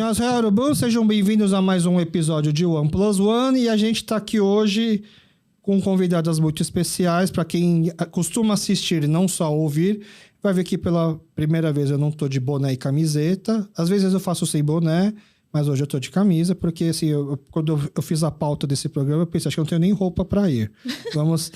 Annyeonghaseyo, 여러분. Sejam bem-vindos a mais um episódio de One Plus One. E a gente está aqui hoje com convidadas muito especiais. Para quem costuma assistir e não só ouvir, vai ver que pela primeira vez eu não tô de boné e camiseta. Às vezes eu faço sem boné, mas hoje eu tô de camisa, porque assim, quando eu fiz a pauta desse programa, eu pensei, acho que eu não tenho nem roupa para ir. Vamos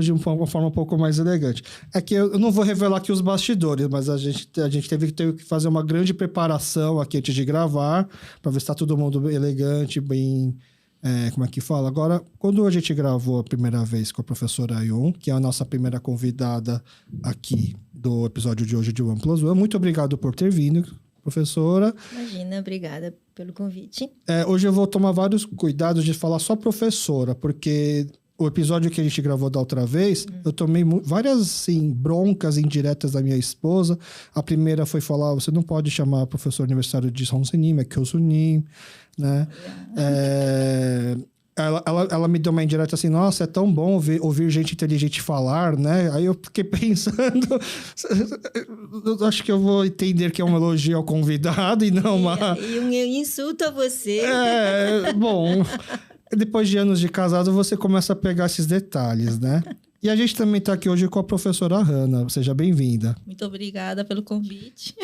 de uma forma um pouco mais elegante. É que eu não vou revelar aqui os bastidores, mas a gente teve que fazer uma grande preparação aqui antes de gravar, para ver se tá todo mundo elegante, bem... como é que fala? Agora, quando a gente gravou a primeira vez com a professora Ayun, que é a nossa primeira convidada aqui do episódio de hoje de One Plus One, muito obrigado por ter vindo, professora. Imagina, obrigada pelo convite. Hoje eu vou tomar vários cuidados de falar só professora, porque o episódio que a gente gravou da outra vez, eu tomei várias assim, broncas indiretas da minha esposa. A primeira foi falar, você não pode chamar professor universitário de Sonsenim, é Kyosunim, né? Ela me deu uma indireta assim, nossa, é tão bom ouvir gente inteligente falar, né? Aí eu fiquei pensando, eu acho que eu vou entender que é um elogio ao convidado e não uma... E um insulto a você. Bom, depois de anos de casado, você começa a pegar esses detalhes, né? E a gente também está aqui hoje com a professora Hannah, seja bem-vinda. Muito obrigada pelo convite.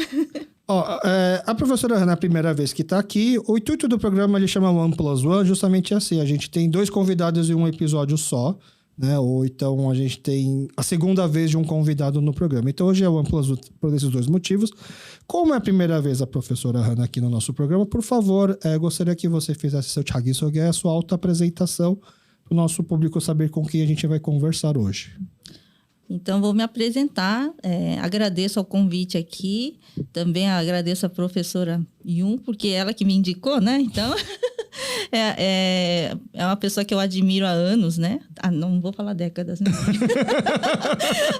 A professora Hannah é a primeira vez que está aqui. O intuito do programa ele chama One Plus One, justamente assim. A gente tem 2 convidados em um episódio só, né? Ou então a gente tem a segunda vez de um convidado no programa. Então hoje é One Plus One por esses 2 motivos. Como é a primeira vez a professora Hannah aqui no nosso programa, por favor, gostaria que você fizesse seu Chagisoge, a sua auto-apresentação, para o nosso público saber com quem a gente vai conversar hoje. Então, vou me apresentar. Agradeço ao convite aqui. Também agradeço a professora Yun, porque ela que me indicou, né? Então, é uma pessoa que eu admiro há anos, né? Não vou falar décadas, né?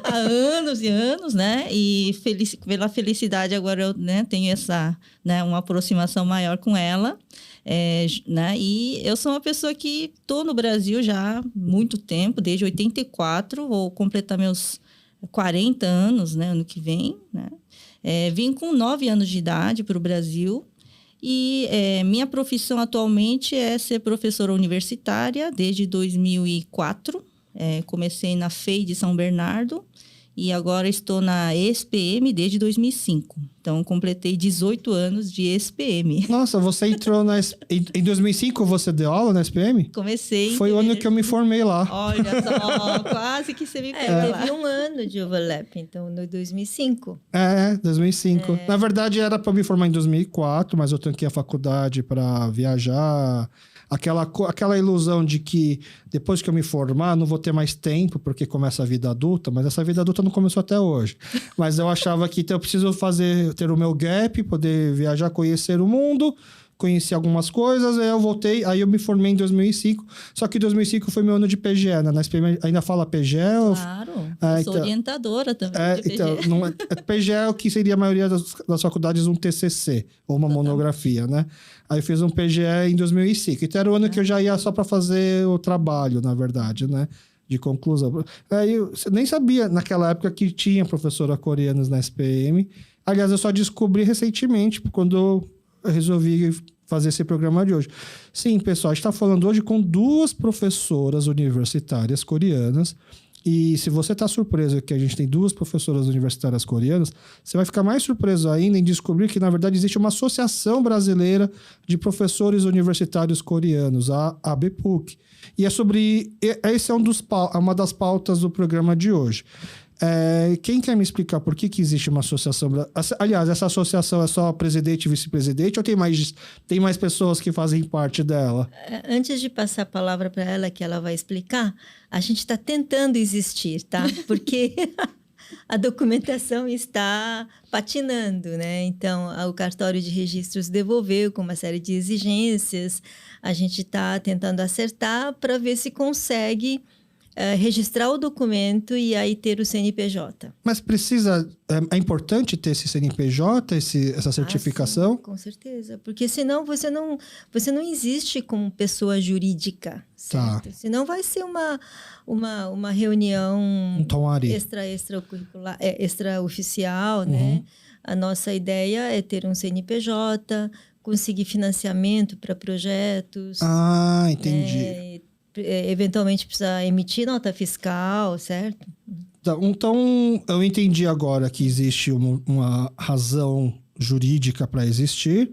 Há anos e anos, né? E pela felicidade agora eu, né, tenho essa, né, uma aproximação maior com ela. Né? E eu sou uma pessoa que estou no Brasil já há muito tempo, desde 84, vou completar meus 40 anos, né, ano que vem, né? Vim com 9 anos de idade para o Brasil e minha profissão atualmente é ser professora universitária desde 2004. Comecei na FEI de São Bernardo e agora estou na SPM desde 2005. Então, completei 18 anos de SPM. Nossa, você entrou em 2005, você deu aula na SPM? Comecei. Foi o ano que eu me formei lá. Olha só, quase que você me pegou. Teve um ano de overlap, então, no 2005. 2005. Na verdade, era para me formar em 2004, mas eu tranquei a faculdade para viajar. Aquela ilusão de que depois que eu me formar, não vou ter mais tempo, porque começa a vida adulta, mas essa vida adulta não começou até hoje. Mas eu achava que eu preciso ter o meu gap, poder viajar, conhecer o mundo, conheci algumas coisas, aí eu voltei, aí eu me formei em 2005, só que 2005 foi meu ano de PGE, né? Na SPM ainda fala PGE? Claro, eu sou orientadora também de PGE. Então, PGE é o que seria a maioria das faculdades um TCC, ou uma monografia, né? Aí eu fiz um PGE em 2005, então era o ano que eu já ia só para fazer o trabalho, na verdade, né? De conclusão. Aí eu nem sabia naquela época que tinha professora coreanas na SPM. Aliás, eu só descobri recentemente, quando eu resolvi fazer esse programa de hoje. Sim, pessoal, a gente está falando hoje com 2 professoras universitárias coreanas. E se você está surpreso que a gente tem 2 professoras universitárias coreanas, você vai ficar mais surpreso ainda em descobrir que, na verdade, existe uma associação brasileira de professores universitários coreanos, a ABPUC. E esse é uma das pautas do programa de hoje. Quem quer me explicar por que existe uma associação? Aliás, essa associação é só presidente e vice-presidente ou tem mais pessoas que fazem parte dela? Antes de passar a palavra para ela, que ela vai explicar, a gente está tentando existir, tá? Porque a documentação está patinando, né? Então, o cartório de registros devolveu com uma série de exigências. A gente está tentando acertar para ver se consegue registrar o documento e aí ter o CNPJ. Mas precisa... É importante ter esse CNPJ, essa certificação? Sim, com certeza. Porque senão você não existe como pessoa jurídica, certo? Tá. Senão vai ser uma reunião extraoficial, né? A nossa ideia é ter um CNPJ conseguir financiamento para projetos. Ah, entendi. Eventualmente precisa emitir nota fiscal, certo? Então, eu entendi agora que existe uma razão jurídica para existir.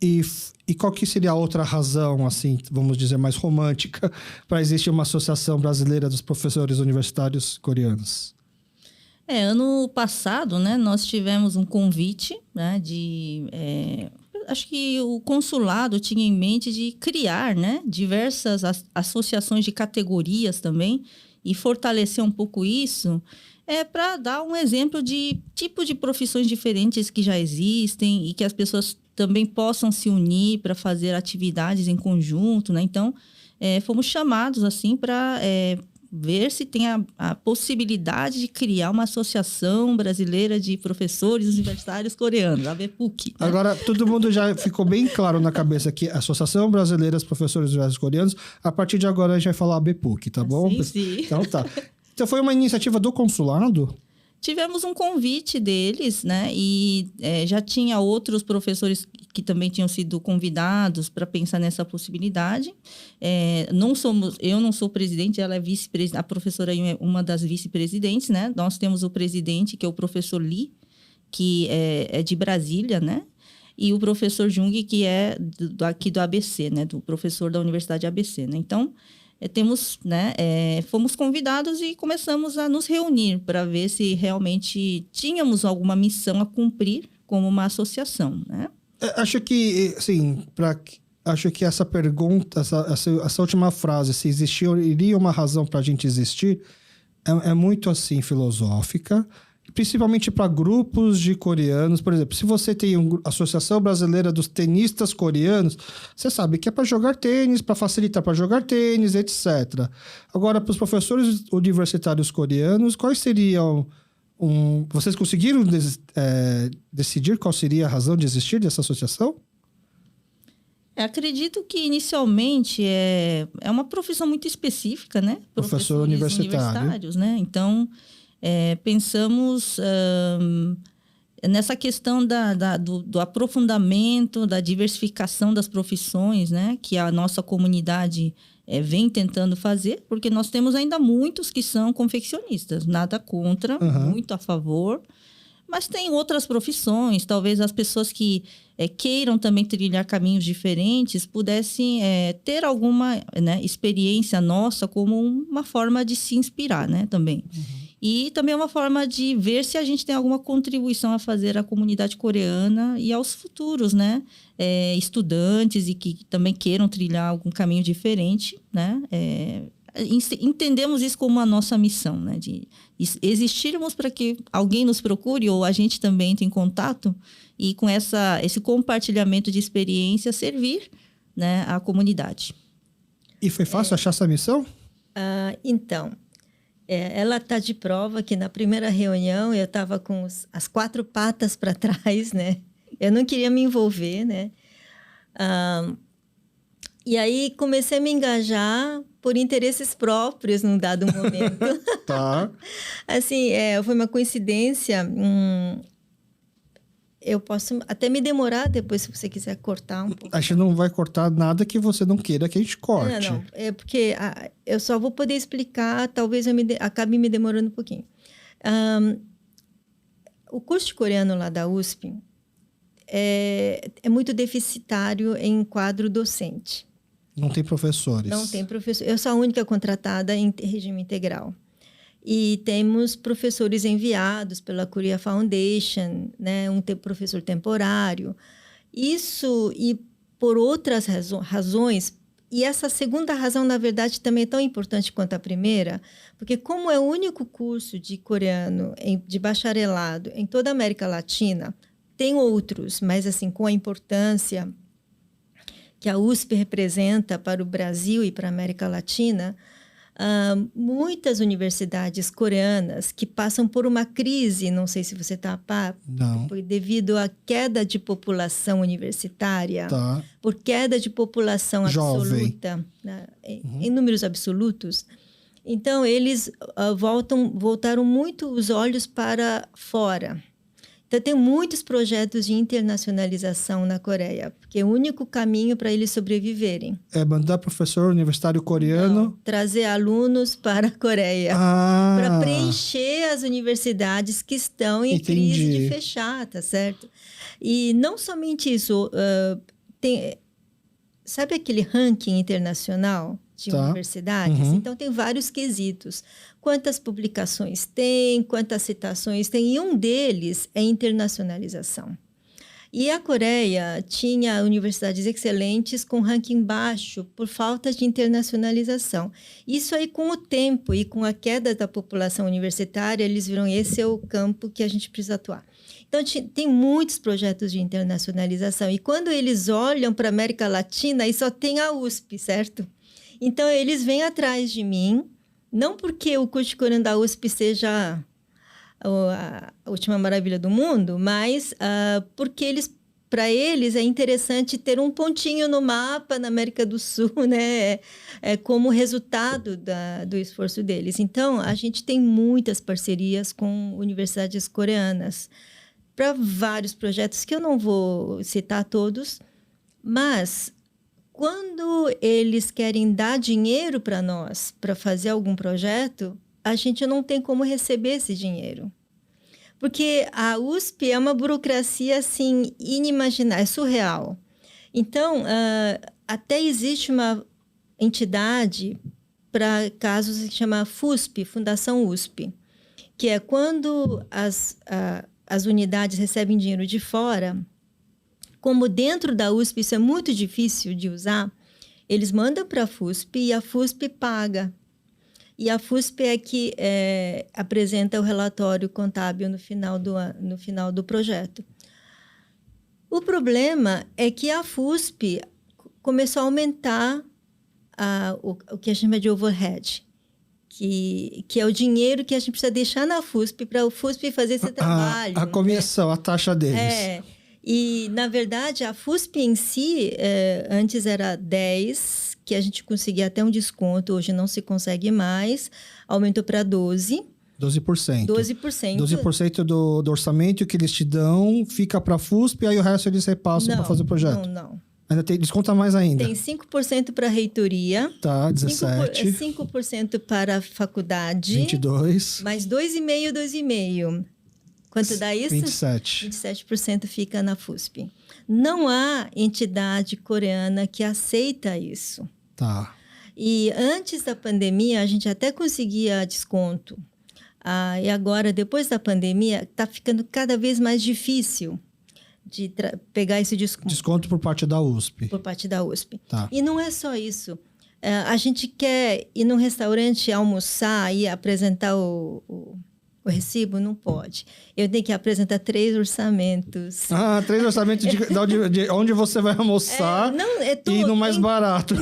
E qual que seria a outra razão, assim, vamos dizer, mais romântica, para existir uma associação brasileira dos professores universitários coreanos? Ano passado, né, nós tivemos um convite, né, acho que o consulado tinha em mente de criar, né, diversas associações de categorias também e fortalecer um pouco isso, para dar um exemplo de tipo de profissões diferentes que já existem e que as pessoas também possam se unir para fazer atividades em conjunto, né? Então, fomos chamados assim para ver se tem a possibilidade de criar uma associação brasileira de professores universitários coreanos, a ABPUC. Né? Agora, todo mundo já ficou bem claro na cabeça que a Associação Brasileira dos Professores Universitários Coreanos, a partir de agora a gente vai falar ABPUC, tá bom? Sim. Então tá. Então foi uma iniciativa do consulado? Tivemos um convite deles, né? E já tinha outros professores que também tinham sido convidados para pensar nessa possibilidade. Eu não sou presidente, ela é vice-presidente. A professora é uma das vice-presidentes, né? Nós temos o presidente, que é o professor Lee, que é de Brasília, né? E o professor Jung, que é aqui do ABC, né? Do professor da Universidade ABC, né? Então, fomos convidados e começamos a nos reunir para ver se realmente tínhamos alguma missão a cumprir como uma associação, né? Acho que, assim, acho que essa pergunta, essa última frase, se existiria uma razão para a gente existir, é muito, assim, filosófica, principalmente para grupos de coreanos. Por exemplo, se você tem a Associação Brasileira dos Tenistas Coreanos, você sabe que é para jogar tênis, para facilitar para jogar tênis, etc. Agora, para os professores universitários coreanos, quais seriam... Vocês conseguiram decidir qual seria a razão de existir dessa associação? Acredito que inicialmente é uma profissão muito específica, né? Professor universitários, né? Então... pensamos nessa questão do aprofundamento, da diversificação das profissões, né? Que a nossa comunidade vem tentando fazer, porque nós temos ainda muitos que são confeccionistas, nada contra, muito a favor, mas tem outras profissões, talvez as pessoas que queiram também trilhar caminhos diferentes pudessem ter alguma, né, experiência nossa como uma forma de se inspirar, né, também. E também é uma forma de ver se a gente tem alguma contribuição a fazer à comunidade coreana e aos futuros, né, estudantes e que também queiram trilhar algum caminho diferente, né, entendemos isso como a nossa missão, né, de existirmos para que alguém nos procure ou a gente também entre em contato e com esse compartilhamento de experiência servir, né, à comunidade. E foi fácil achar essa missão? Então, ela está de prova que na primeira reunião eu estava com as 4 patas para trás, né? Eu não queria me envolver, né? E aí comecei a me engajar por interesses próprios num dado momento. Tá. Assim, foi uma coincidência. Eu posso até me demorar depois, se você quiser cortar um pouco. A gente não vai cortar nada que você não queira que a gente corte. Não. É porque eu só vou poder explicar, talvez eu acabe me demorando um pouquinho. O curso de coreano lá da USP é muito deficitário em quadro docente. Não tem professores. Não tem professor. Eu sou a única contratada em regime integral. E temos professores enviados pela Korea Foundation, né? Um professor temporário. Isso e por outras razões. E essa segunda razão, na verdade, também é tão importante quanto a primeira, porque como é o único curso de coreano de bacharelado em toda a América Latina, tem outros, mas assim, com a importância que a USP representa para o Brasil e para a América Latina, muitas universidades coreanas que passam por uma crise, não sei se você está a par, devido à queda de população universitária, por queda de população absoluta, né, em números absolutos. Então, eles voltaram muito os olhos para fora. Então, tem muitos projetos de internacionalização na Coreia, porque é o único caminho para eles sobreviverem. É mandar professor universitário coreano... Não, trazer alunos para a Coreia. Para preencher as universidades que estão em crise de fechar, tá certo? E não somente isso, sabe aquele ranking internacional de universidades? Então, tem vários quesitos. Quantas publicações tem, quantas citações tem, e um deles é internacionalização. E a Coreia tinha universidades excelentes com ranking baixo por falta de internacionalização. Isso aí, com o tempo e com a queda da população universitária, eles viram esse é o campo que a gente precisa atuar. Então, tem muitos projetos de internacionalização. E quando eles olham para a América Latina, aí só tem a USP, certo? Então, eles vêm atrás de mim, não porque o curso de coreano da USP seja a última maravilha do mundo, mas porque para eles é interessante ter um pontinho no mapa na América do Sul, né? Como resultado do esforço deles. Então, a gente tem muitas parcerias com universidades coreanas para vários projetos que eu não vou citar todos, mas quando eles querem dar dinheiro para nós para fazer algum projeto, a gente não tem como receber esse dinheiro. Porque a USP é uma burocracia assim inimaginável, é surreal. Então, até existe uma entidade para casos que se chama FUSP, Fundação USP, que é quando as unidades recebem dinheiro de fora. Como dentro da USP isso é muito difícil de usar, eles mandam para a FUSP e a FUSP paga. E a FUSP é que apresenta o relatório contábil no final do projeto. O problema é que a FUSP começou a aumentar o que a gente chama de overhead, que é o dinheiro que a gente precisa deixar na FUSP para o FUSP fazer esse trabalho. A comissão, né? A taxa deles. E, na verdade, a FUSP em si, antes era 10, que a gente conseguia até um desconto, hoje não se consegue mais, aumentou para 12%. 12%. 12%. 12% do orçamento que eles te dão fica para a FUSP, aí o resto eles repassam para fazer o projeto. Não. Ainda desconta mais ainda. Tem 5% para a reitoria. Tá, 17%. 5% para a faculdade. 22%. Mais 2,5%, 2,5%. Quanto dá isso? 27%. 27% fica na FUSP. Não há entidade coreana que aceita isso. Tá. E antes da pandemia, a gente até conseguia desconto. E agora, depois da pandemia, está ficando cada vez mais difícil de pegar esse desconto. Desconto por parte da USP. Por parte da USP. Tá. E não é só isso. A gente quer ir num restaurante almoçar e apresentar o recibo? Não pode. Eu tenho que apresentar 3 orçamentos. 3 orçamentos de onde você vai almoçar e no mais barato.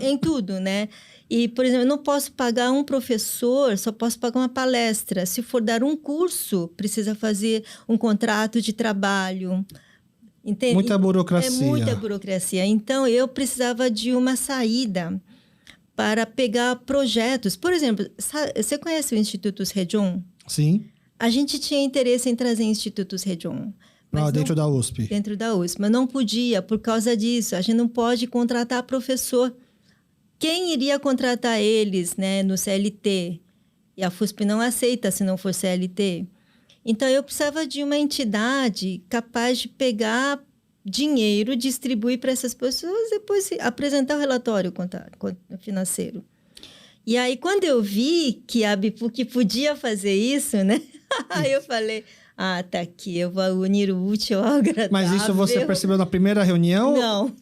Em tudo, né? E, por exemplo, eu não posso pagar um professor, só posso pagar uma palestra. Se for dar um curso, precisa fazer um contrato de trabalho. Entende? Muita burocracia. É muita burocracia. Então, eu precisava de uma saída para pegar projetos. Por exemplo, você conhece o Instituto Sejong? Sim. A gente tinha interesse em trazer Instituto Sejong. Dentro da USP. Dentro da USP, mas não podia por causa disso. A gente não pode contratar professor. Quem iria contratar eles, né, no CLT? E a FUSP não aceita se não for CLT. Então, eu precisava de uma entidade capaz de pegar dinheiro, distribuir para essas pessoas, depois apresentar o relatório financeiro. E aí, quando eu vi que a Bipuc podia fazer isso, né? Aí eu falei, tá aqui, eu vou unir o útil ao agradável. Mas isso você percebeu na primeira reunião? Não.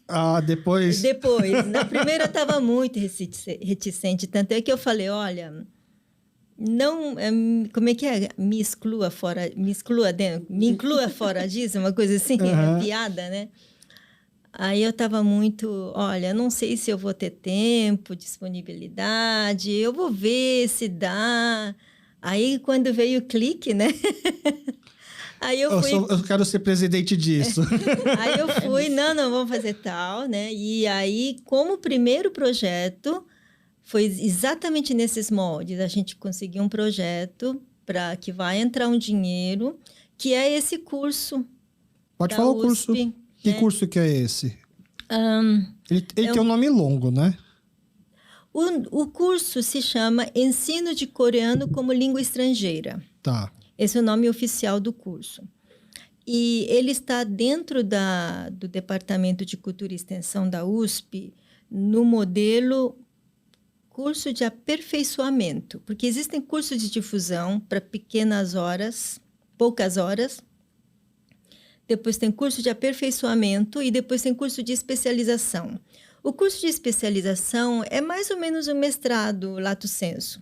Depois? Depois. Na primeira eu estava muito reticente, tanto é que eu falei, olha, não, como é que é? Me inclua fora disso, uma coisa assim, piada, né? Aí eu estava muito, olha, não sei se eu vou ter tempo, disponibilidade, eu vou ver se dá. Aí, quando veio o clique, né? Aí eu fui... Eu quero ser presidente disso. Aí eu fui, não, vamos fazer tal, né? E aí, como primeiro projeto, foi exatamente nesses moldes. A gente conseguiu um projeto para que vai entrar um dinheiro que é esse curso. Pode da falar o curso. USP, Que né? curso que é esse? Ele tem um nome longo, né? O curso se chama Ensino de Coreano como Língua Estrangeira. Tá. Esse é o nome oficial do curso. E ele está dentro do Departamento de Cultura e Extensão da USP, no modelo curso de aperfeiçoamento, porque existem cursos de difusão para pequenas horas, poucas horas, depois tem curso de aperfeiçoamento e depois tem curso de especialização. O curso de especialização é mais ou menos um mestrado, lato sensu.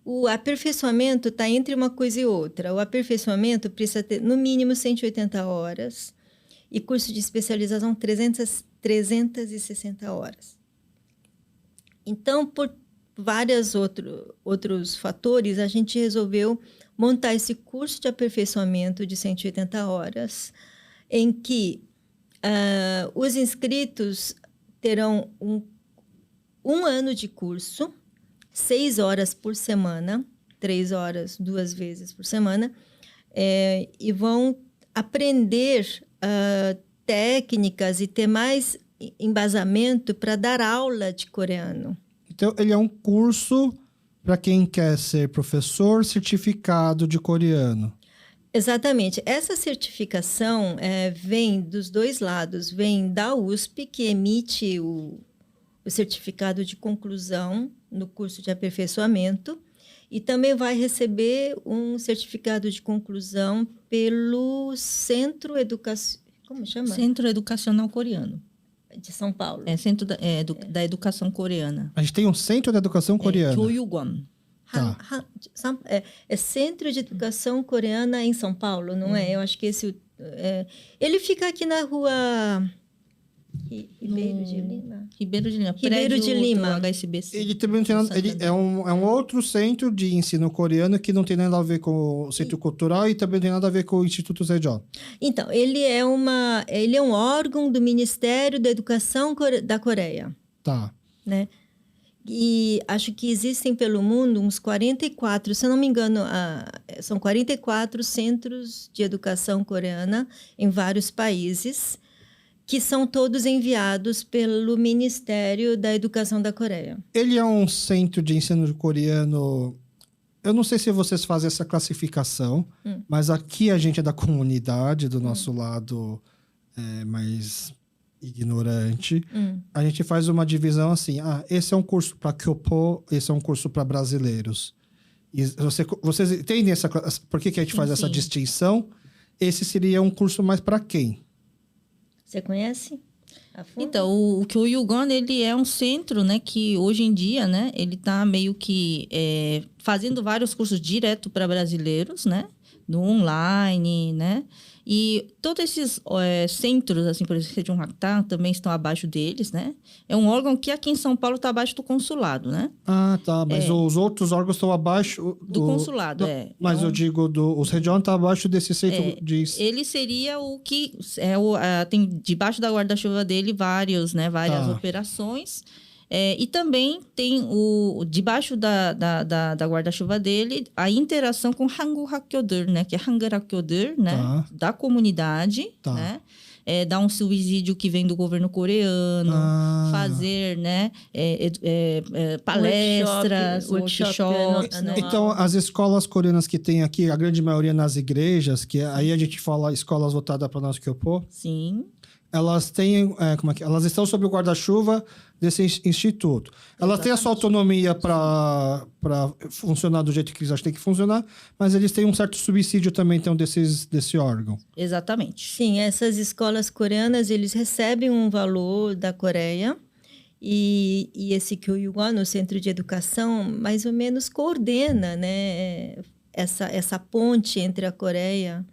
O aperfeiçoamento está entre uma coisa e outra. O aperfeiçoamento precisa ter, no mínimo, 180 horas e curso de especialização 360 horas. Então, por vários outros fatores, a gente resolveu montar esse curso de aperfeiçoamento de 180 horas, em que os inscritos terão um ano de curso, 6 horas por semana, 3 horas 2 vezes por semana, e vão aprender técnicas e ter mais embasamento para dar aula de coreano. Então, ele é um curso para quem quer ser professor certificado de coreano. Exatamente. Essa certificação vem dos dois lados. Vem da USP, que emite o certificado de conclusão no curso de aperfeiçoamento, e também vai receber um certificado de conclusão pelo Centro Como chama? Centro Educacional Coreano. De São Paulo. É Centro da Educação Coreana. A gente tem um Centro de Educação Coreana. Choyugon. Tá. É Centro de Educação Coreana em São Paulo, não é? Eu acho que esse... ele fica aqui na rua... Ribeiro de Lima. Ribeiro de Lima. Ribeiro de Lima. Do HSBC. Ele também não tem nada, ele é um outro centro de ensino coreano que não tem nada a ver com o Centro Cultural e também não tem nada a ver com o Instituto Sejong. Então, ele é um órgão do Ministério da Educação da Coreia. Tá. Né? E acho que existem pelo mundo uns 44, se eu não me engano, são 44 centros de educação coreana em vários países, que são todos enviados pelo Ministério da Educação da Coreia. Ele é um centro de ensino coreano. Eu não sei se vocês fazem essa classificação, mas aqui a gente é da comunidade, do nosso lado mais ignorante. A gente faz uma divisão assim: esse é um curso para Kyopo, esse é um curso para brasileiros. E vocês entendem por que a gente faz essa distinção? Esse seria um curso mais para quem? Você conhece? Então, o Choyugon, ele é um centro, né, que hoje em dia, né, ele está meio que fazendo vários cursos direto para brasileiros, né, no online, né, e todos esses centros, assim, por exemplo, Sejong Hakta, também estão abaixo deles, né, é um órgão que aqui em São Paulo está abaixo do consulado, né. Ah, tá, mas os outros órgãos estão abaixo do consulado, Mas eu digo, o Sejong está abaixo desse centro de... Ele seria o que... tem debaixo da guarda-chuva dele várias operações. E também tem debaixo da guarda-chuva dele a interação com Hangul Hakkyoder, né? Que é Hangul Hakkyoder, né? Da comunidade, né? Dar um subsídio que vem do governo coreano, fazer, né? Palestras, workshops, né? Então, as escolas coreanas que tem aqui, a grande maioria nas igrejas, que aí a gente fala escolas voltadas para nós Kyopo. Sim. Elas têm, elas estão sob o guarda-chuva desse instituto. Elas têm a sua autonomia para funcionar do jeito que eles acham que tem que funcionar, mas eles têm um certo subsídio também então, desse órgão. Exatamente. Sim, essas escolas coreanas, eles recebem um valor da Coreia e esse Kyoyugon, o Centro de Educação, mais ou menos coordena, né, essa ponte entre a Coreia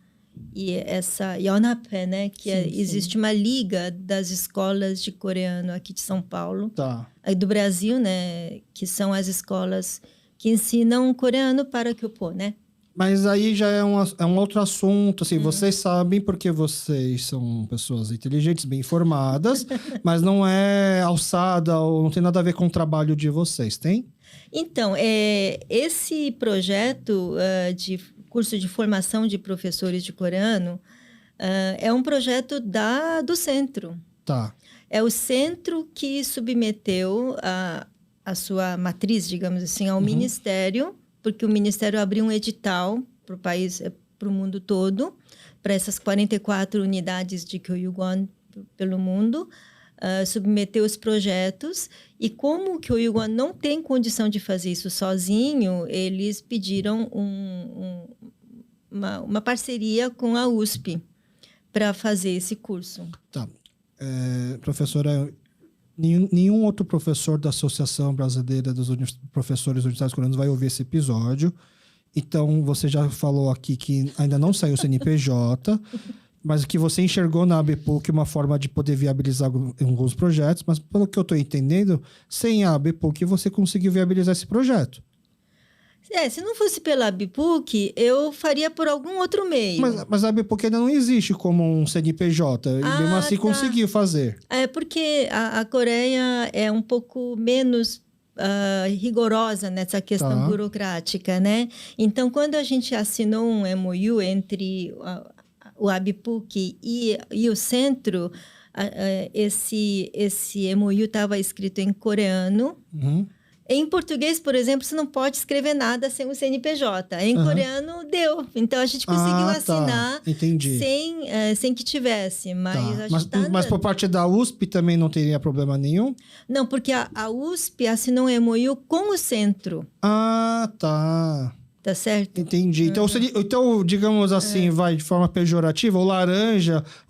e essa Yonhap, né? Que existe uma liga das escolas de coreano aqui de São Paulo. Tá. Aí do Brasil, né? Que são as escolas que ensinam coreano para Kyopo, né? Mas aí já é um outro assunto, assim, vocês sabem porque vocês são pessoas inteligentes, bem informadas, mas não é alçada ou não tem nada a ver com o trabalho de vocês, tem? Então, esse projeto de curso de formação de professores de coreano, é um projeto do centro. Tá. É o centro que submeteu a sua matriz, digamos assim, ao Ministério, porque o Ministério abriu um edital para o país, para o mundo todo, para essas 44 unidades de Kyoyuguan pelo mundo, submeteu os projetos, e como o Kyoyuguan não tem condição de fazer isso sozinho, eles pediram uma parceria com a USP para fazer esse curso. Tá. Professora, nenhum outro professor da Associação Brasileira dos Professores Universitários Coreanos vai ouvir esse episódio. Então, você já falou aqui que ainda não saiu o CNPJ, mas que você enxergou na ABPUC uma forma de poder viabilizar alguns projetos, mas pelo que eu estou entendendo, sem a ABPUC você conseguiu viabilizar esse projeto. Se não fosse pela ABPUC, eu faria por algum outro meio. Mas a ABPUC ainda não existe como um CNPJ, e mesmo assim conseguiu fazer. É porque a Coreia é um pouco menos rigorosa nessa questão burocrática, né? Então, quando a gente assinou um MOU entre o ABPUC e o centro, esse MOU estava escrito em coreano. Em português, por exemplo, você não pode escrever nada sem o CNPJ. Em coreano, deu. Então, a gente conseguiu assinar sem que tivesse. Mas por parte da USP também não teria problema nenhum? Não, porque a USP assinou um MOU com o centro. Ah, tá. Tá certo? Entendi. Então, digamos assim, vai de forma pejorativa,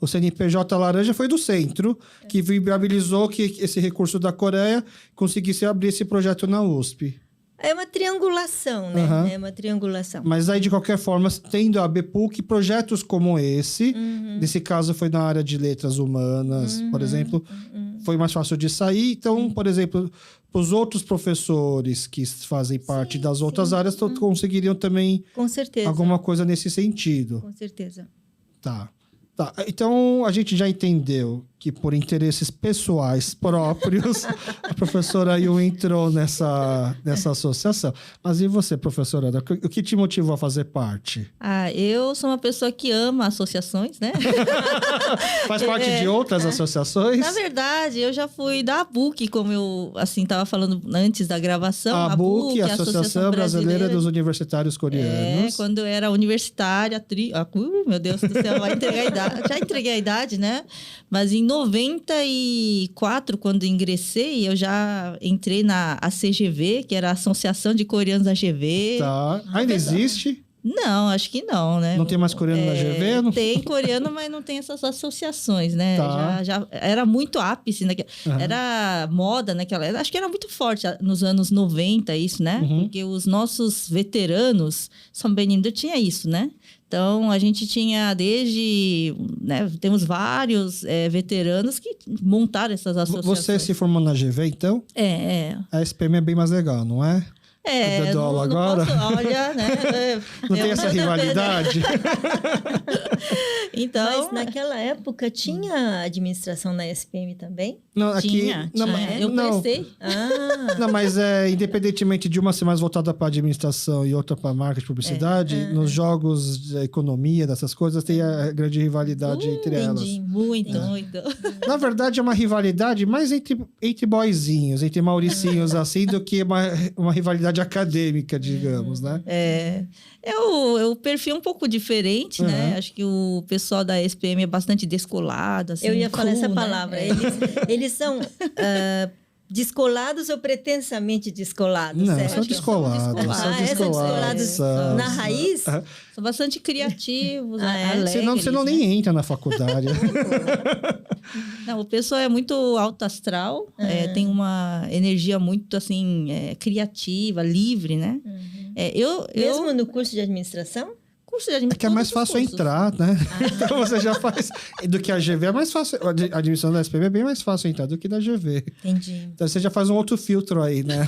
o CNPJ laranja foi do centro, que viabilizou que esse recurso da Coreia conseguisse abrir esse projeto na USP. É uma triangulação, né? É uma triangulação. Mas aí, de qualquer forma, tendo a ABPUC, projetos como esse, nesse caso foi na área de letras humanas, por exemplo, foi mais fácil de sair. Então, por exemplo, os outros professores que fazem parte das outras áreas conseguiriam também com certeza alguma coisa nesse sentido. Com certeza. Tá. Então, a gente já entendeu que por interesses pessoais próprios, a professora Yun entrou nessa associação. Mas e você, professora? O que te motivou a fazer parte? Eu sou uma pessoa que ama associações, né? Faz parte de outras associações? Na verdade, eu já fui da ABUC, como eu estava falando antes da gravação. A ABUC, a Associação Brasileira dos Universitários Coreanos. Quando eu era universitária, meu Deus do céu, vai entregar a idade. Já entreguei a idade, né? Mas em 94, quando ingressei, eu já entrei na ACGV, que era a Associação de Coreanos da GV. Tá. Ainda existe? Não, acho que não, né? Não tem mais coreano na GV? Não... Tem coreano, mas não tem essas associações, né? Tá. Já era muito ápice, né? Era moda naquela... Acho que era muito forte nos anos 90 isso, né? Porque os nossos veteranos, São Benito tinha isso, né? Então, a gente tinha desde... Né, temos vários veteranos que montaram essas associações. Você se formou na GV, então? A SPM é bem mais legal, não é? Não agora? Olha, né? Não tem essa rivalidade? Então, mas naquela época tinha administração na SPM também? Não, aqui... Tinha. Eu prestei. Não, mas independentemente de uma ser mais voltada para administração e outra para marketing e publicidade, nos jogos de economia, dessas coisas, tem a grande rivalidade entre elas. Muito. Na verdade, é uma rivalidade mais entre boyzinhos, entre mauricinhos, assim, do que uma rivalidade acadêmica, digamos, né? O perfil é um pouco diferente, né? Acho que o pessoal da SPM é bastante descolado, assim. Eu ia falar essa né? palavra. Eles são descolados ou pretensamente descolados? Não, certo? são descolados. São descolados na raiz? São bastante criativos, alegres. Senão você não nem entra na faculdade. Não, o pessoal é muito alto astral, tem uma energia muito, assim, criativa, livre, né? Mesmo no curso de administração? Curso de administração. É que é mais fácil entrar, né? Então você já faz... Do que a GV é mais fácil... A admissão da SPM é bem mais fácil entrar do que da GV. Entendi. Então você já faz um outro filtro aí, né?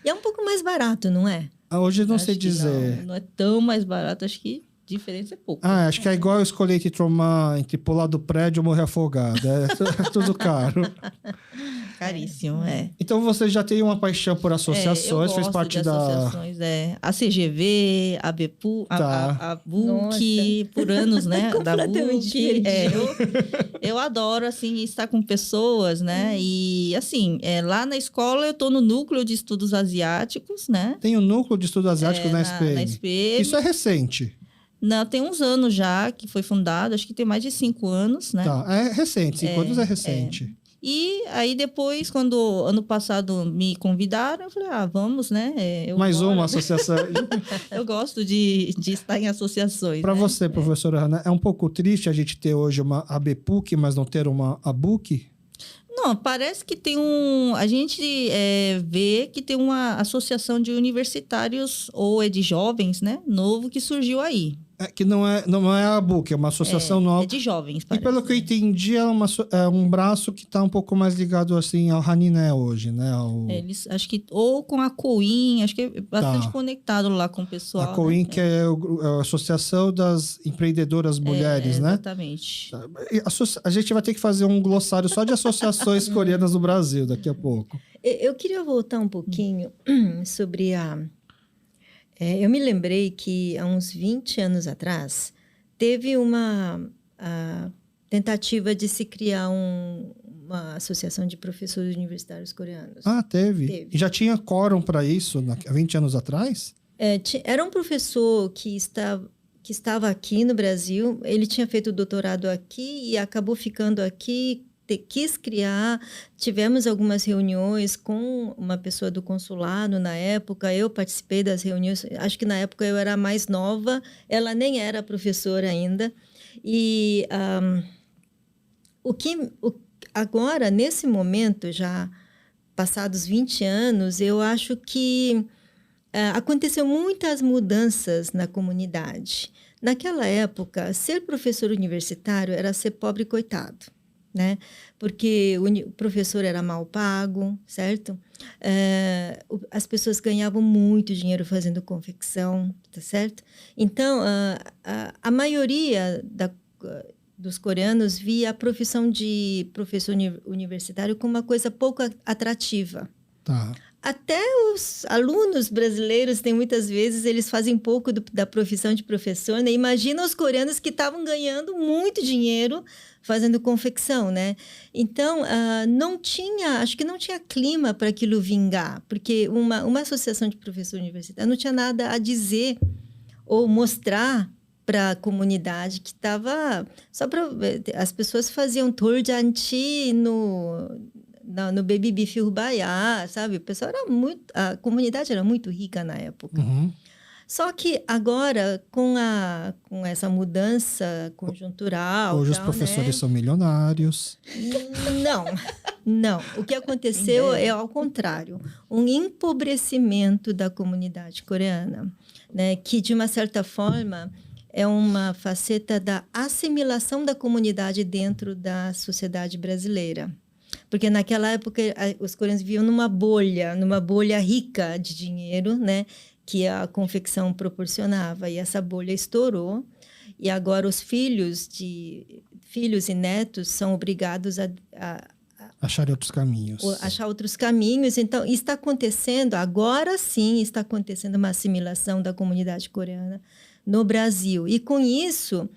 E é um pouco mais barato, não é? Hoje eu não sei dizer. Não é tão mais barato, acho que diferença é pouco. Acho que é igual eu escolher entre pular do prédio ou morrer afogado. É tudo caro. caríssimo, é. Então você já tem uma paixão por associações, eu fez gosto parte de da... associações, a CGV, a BEPU, Tá. a BUC, por anos, né? Da Completamente BUC. diferente. Eu adoro, assim, estar com pessoas, né? E, assim, lá na escola eu tô no núcleo de estudos asiáticos, né? Tem o núcleo de estudos asiáticos na SPM. Na SPM. Isso é recente. Não, tem uns anos já que foi fundado, acho que tem mais de 5 anos, né? Tá, é recente, 5 anos é recente. E aí depois, quando ano passado me convidaram, eu falei, vamos, né? Mais bora. uma associação. Eu gosto de estar em associações. Para né? você, professora Hanna, é um pouco triste a gente ter hoje uma ABPUC, mas não ter uma ABUC? Não, parece que tem a gente vê que tem uma associação de universitários ou de jovens, né? Novo que surgiu aí. Que não é a ABUC, é uma associação nova. É de jovens, E parece. pelo que eu entendi, é um braço que está um pouco mais ligado assim ao Haniné hoje, né? Eles, acho que, ou com a COIN, acho que é bastante conectado lá com o pessoal. A COIN, né? que é a Associação das Empreendedoras Mulheres, né? Exatamente. A gente vai ter que fazer um glossário só de associações coreanas no Brasil daqui a pouco. Eu queria voltar um pouquinho sobre eu me lembrei que há uns 20 anos atrás teve uma tentativa de se criar uma associação de professores universitários coreanos. Teve. E já tinha quórum para isso há 20 anos atrás? Era um professor que estava aqui no Brasil, ele tinha feito doutorado aqui e acabou ficando aqui, quis criar, tivemos algumas reuniões com uma pessoa do consulado na época, eu participei das reuniões, acho que na época eu era mais nova, ela nem era professora ainda, e agora, nesse momento, já passados 20 anos, eu acho que aconteceu muitas mudanças na comunidade. Naquela época, ser professor universitário era ser pobre e coitado, né? Porque o professor era mal pago, certo? As pessoas ganhavam muito dinheiro fazendo confecção, tá certo? Então, a maioria dos coreanos via a profissão de professor universitário como uma coisa pouco atrativa. Tá. Até os alunos brasileiros, muitas vezes, eles fazem pouco da profissão de professor, né? Imagina os coreanos que estavam ganhando muito dinheiro fazendo confecção, né? Então, acho que não tinha clima para aquilo vingar, porque uma associação de professor universitário não tinha nada a dizer ou mostrar para a comunidade que estava... As pessoas faziam tour de anti no Baby Beef Urbaiá, sabe? O pessoal a comunidade era muito rica na época. Uhum. Só que agora, com essa conjuntural... Hoje os professores são milionários. Não. O que aconteceu é ao contrário. Um empobrecimento da comunidade coreana, né? Que, de uma certa forma, é uma faceta da assimilação da comunidade dentro da sociedade brasileira. Porque naquela época os coreanos viviam numa bolha rica de dinheiro, né? Que a confecção proporcionava. E essa bolha estourou. E agora os filhos e netos são obrigados a achar outros caminhos. Achar outros caminhos. Então, agora sim está acontecendo uma assimilação da comunidade coreana no Brasil. E com isso...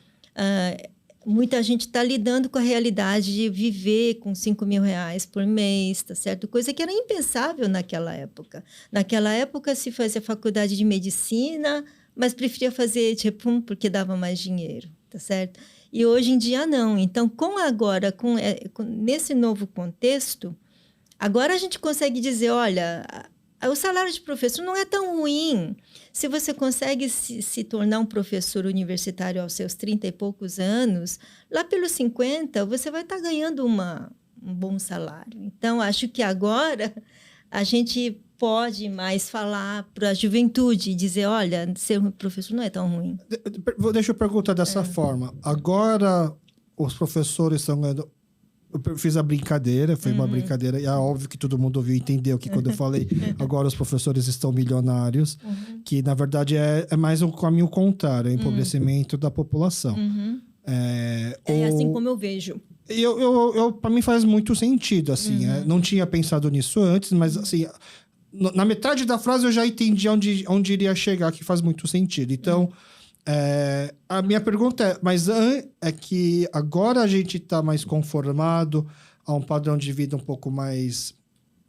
muita gente está lidando com a realidade de viver com R$5.000 por mês, tá certo? Coisa que era impensável naquela época. Naquela época se fazia faculdade de medicina, mas preferia fazer Jepum porque dava mais dinheiro, tá certo? E hoje em dia não. Então, nesse novo contexto, agora a gente consegue dizer, olha, o salário de professor não é tão ruim. Se você consegue se tornar um professor universitário aos seus 30 e poucos anos, lá pelos 50, você vai estar ganhando um bom salário. Então, acho que agora a gente pode mais falar para a juventude e dizer, olha, ser um professor não é tão ruim. Deixa eu perguntar dessa forma. Agora, os professores estão ganhando... Eu fiz a brincadeira, foi uma brincadeira, e é óbvio que todo mundo ouviu e entendeu que quando eu falei agora os professores estão milionários, que na verdade é mais um caminho contrário, é o empobrecimento da população. É assim como eu vejo. Para mim faz muito sentido, assim. Não tinha pensado nisso antes, mas assim, na metade da frase eu já entendi onde iria chegar, que faz muito sentido. Então, a minha pergunta é que agora a gente está mais conformado a um padrão de vida um pouco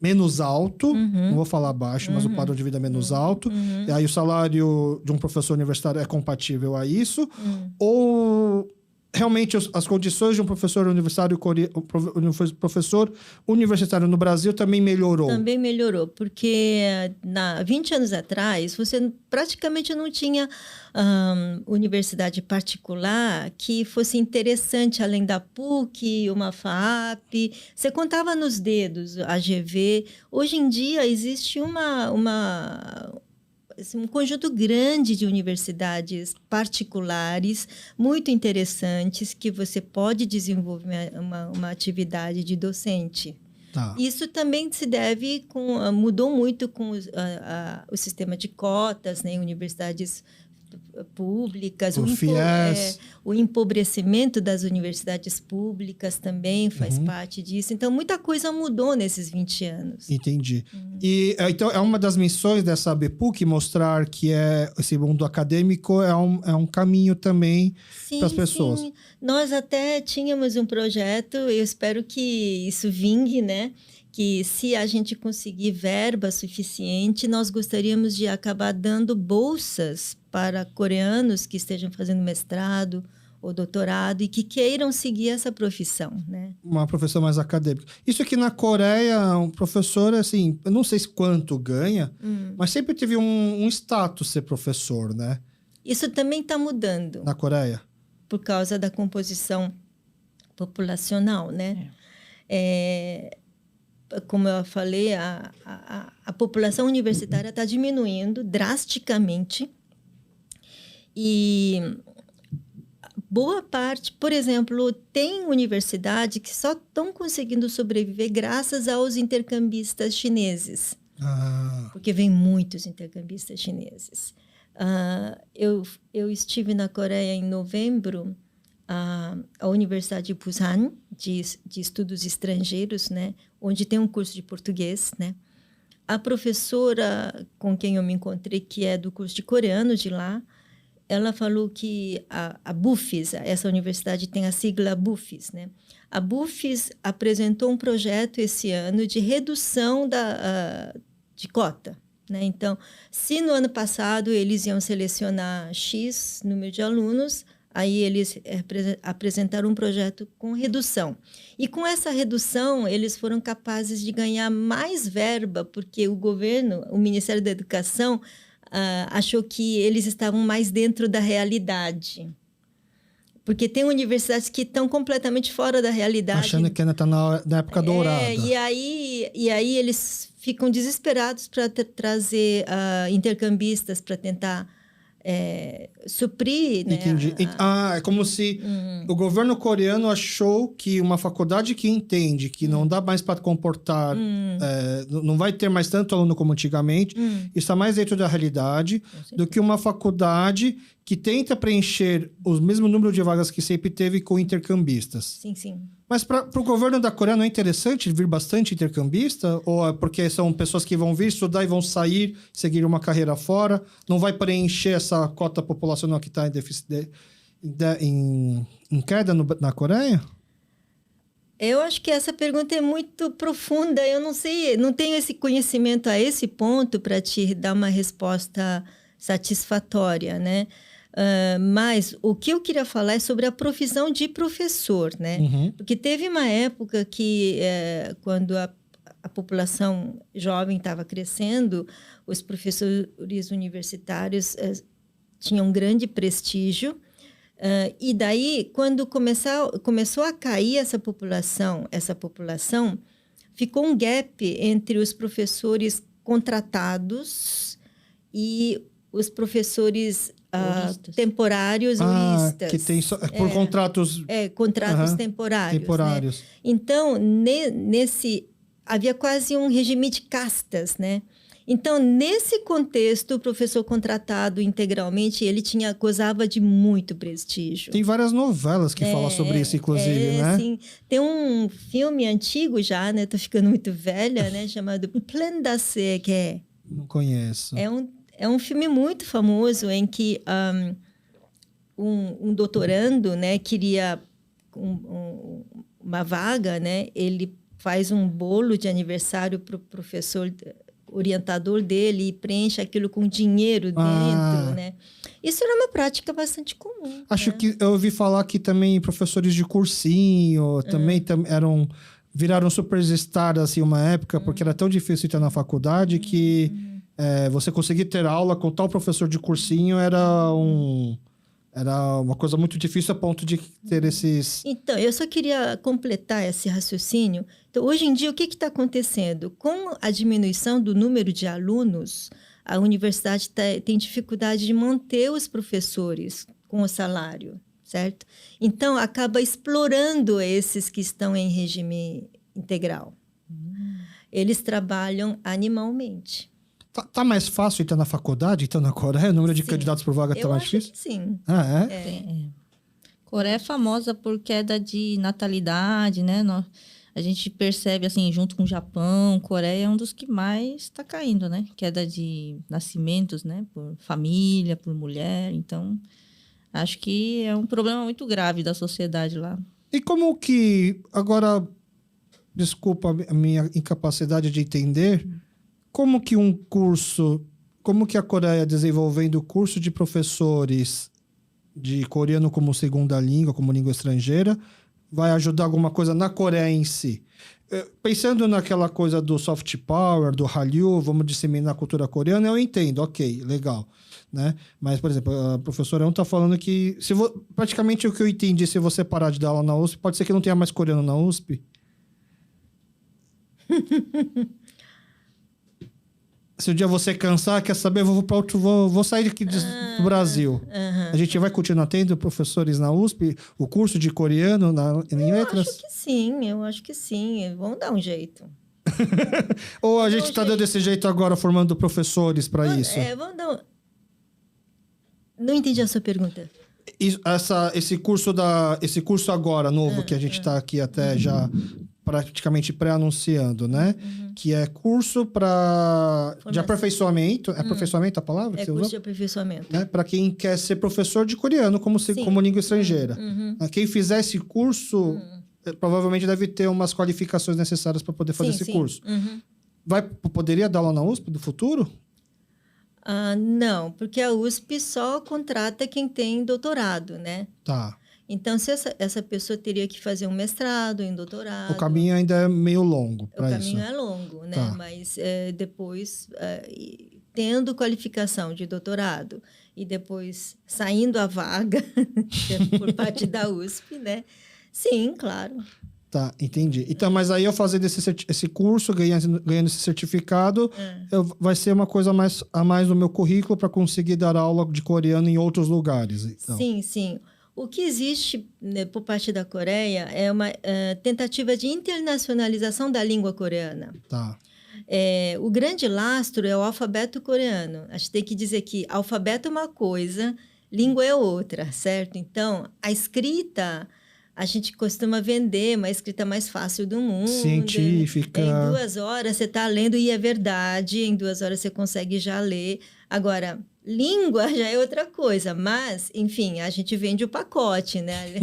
menos alto, não vou falar baixo, mas o padrão de vida é menos alto, e aí o salário de um professor universitário é compatível a isso, ou realmente as condições de um professor universitário no Brasil também melhorou? Também melhorou, porque 20 anos atrás, você praticamente não tinha universidade particular que fosse interessante, além da PUC, uma FAAP. Você contava nos dedos a GV. Hoje em dia, existe um conjunto grande de universidades particulares, muito interessantes, que você pode desenvolver uma atividade de docente. Tá. Isso também se deve mudou muito com o sistema de cotas, né, em universidades públicas, o empobrecimento das universidades públicas também faz parte disso. Então, muita coisa mudou nesses 20 anos. Entendi. E então, é uma das missões dessa ABPUC mostrar que esse mundo acadêmico é um caminho também para as pessoas. Sim. Nós até tínhamos um projeto, eu espero que isso vingue, né? Que se a gente conseguir verba suficiente, nós gostaríamos de acabar dando bolsas para coreanos que estejam fazendo mestrado ou doutorado e que queiram seguir essa profissão, né? Uma profissão mais acadêmica. Isso aqui na Coreia, um professor, assim, eu não sei quanto ganha, mas sempre teve um status ser professor, né? Isso também está mudando. Na Coreia? Por causa da composição populacional, né? Como eu falei, a população universitária está diminuindo drasticamente e boa parte, por exemplo, tem universidade que só estão conseguindo sobreviver graças aos intercambistas chineses, porque vem muitos intercambistas chineses. Eu estive na Coreia em novembro, a Universidade de Busan, de Estudos Estrangeiros, né, onde tem um curso de português, né. A professora com quem eu me encontrei, que é do curso de coreano de lá, ela falou que a BUFIS, essa universidade tem a sigla BUFIS, né. A BUFIS apresentou um projeto esse ano de redução de cota, né. Então, se no ano passado eles iam selecionar X número de alunos, aí eles apresentaram um projeto com redução. E com essa redução, eles foram capazes de ganhar mais verba, porque o governo, o Ministério da Educação, achou que eles estavam mais dentro da realidade. Porque tem universidades que estão completamente fora da realidade. Achando que ainda está na época dourada. E aí eles ficam desesperados para trazer intercambistas para tentar suprir, né? Entendi. É como se o governo coreano achou que uma faculdade que entende que não dá mais para comportar, não vai ter mais tanto aluno como antigamente, está mais dentro da realidade do que uma faculdade que tenta preencher o mesmo número de vagas que sempre teve com intercambistas. Sim, sim. Mas para o governo da Coreia não é interessante vir bastante intercambista? Ou é porque são pessoas que vão vir estudar e vão sair, seguir uma carreira fora? Não vai preencher essa cota populacional que está em queda na Coreia? Eu acho que essa pergunta é muito profunda. Eu não sei, não tenho esse conhecimento a esse ponto para te dar uma resposta satisfatória, né? Mas o que eu queria falar é sobre a profissão de professor, né? Porque teve uma época que, quando a população jovem estava crescendo, os professores universitários tinham um grande prestígio. E daí, quando começou a cair essa população, ficou um gap entre os professores contratados e os professores temporários, uristas. Que tem por contratos... contratos temporários. Né? Então, havia quase um regime de castas, né? Então, nesse contexto, o professor contratado integralmente, ele gozava de muito prestígio. Tem várias novelas que falam sobre isso, inclusive, né? Sim. Tem um filme antigo já, né? Tô ficando muito velha, né? Chamado Plan d'Acier, que é... Não conheço. É um filme muito famoso em que um doutorando, né, queria uma vaga, né? Ele faz um bolo de aniversário para o professor orientador dele e preenche aquilo com dinheiro dentro, né? Isso era uma prática bastante comum. Acho né? que eu ouvi falar que também professores de cursinho também viraram superstar assim uma época, porque era tão difícil entrar na faculdade que você conseguir ter aula com tal professor de cursinho era uma coisa muito difícil a ponto de ter esses... Então, eu só queria completar esse raciocínio. Então, hoje em dia, o que está acontecendo? Com a diminuição do número de alunos, a universidade tem dificuldade de manter os professores com o salário, certo? Então, acaba explorando esses que estão em regime integral. Eles trabalham animalmente. Tá mais fácil entrar na faculdade, então na Coreia? O número de candidatos por vaga tá mais difícil? Sim. Ah, é? Coreia é famosa por queda de natalidade, né? A gente percebe, assim, junto com o Japão, Coreia é um dos que mais está caindo, né? Queda de nascimentos, né? Por família, por mulher. Então, acho que é um problema muito grave da sociedade lá. E como que... Agora, desculpa a minha incapacidade de entender... Como que a Coreia desenvolvendo curso de professores de coreano como segunda língua, como língua estrangeira, vai ajudar alguma coisa na Coreia em si? Pensando naquela coisa do soft power, do Hallyu, vamos disseminar a cultura coreana, eu entendo, ok, legal. Né? Mas, por exemplo, a professora não está falando que... praticamente o que eu entendi, se você parar de dar aula na USP, pode ser que não tenha mais coreano na USP? Se um dia você cansar, quer saber, vou sair daqui do Brasil. A gente vai continuar tendo professores na USP, o curso de coreano em letras? Eu acho que sim. Vamos dar um jeito. Ou a gente está dando esse jeito agora, formando professores para isso? Vamos dar Não entendi a sua pergunta. Esse curso agora, novo, que a gente está aqui até já praticamente pré-anunciando, né? Que é curso de aperfeiçoamento. É aperfeiçoamento a palavra que você curso usou? de aperfeiçoamento. Né? Para quem quer ser professor de coreano como língua estrangeira. Quem fizer esse curso, provavelmente deve ter umas qualificações necessárias para poder fazer esse curso. Poderia dar aula na USP do futuro? Não, porque a USP só contrata quem tem doutorado, né? Tá. Então, se essa pessoa teria que fazer um mestrado, um doutorado... O caminho ainda é meio longo para isso. O caminho é longo, né? Tá. Mas depois, tendo qualificação de doutorado e depois saindo a vaga por parte da USP, né? Sim, claro. Tá, entendi. Então, mas aí eu fazendo esse curso, ganhando esse certificado, vai ser uma coisa a mais no meu currículo para conseguir dar aula de coreano em outros lugares. Então. Sim. O que existe, né, por parte da Coreia é uma tentativa de internacionalização da língua coreana. Tá. O grande lastro é o alfabeto coreano. A gente tem que dizer que alfabeto é uma coisa, língua é outra, certo? Então, a escrita... A gente costuma vender uma escrita mais fácil do mundo. Científica. Em 2 horas você está lendo e é verdade. Em 2 horas você consegue já ler. Agora, língua já é outra coisa. Mas, enfim, a gente vende o pacote, né?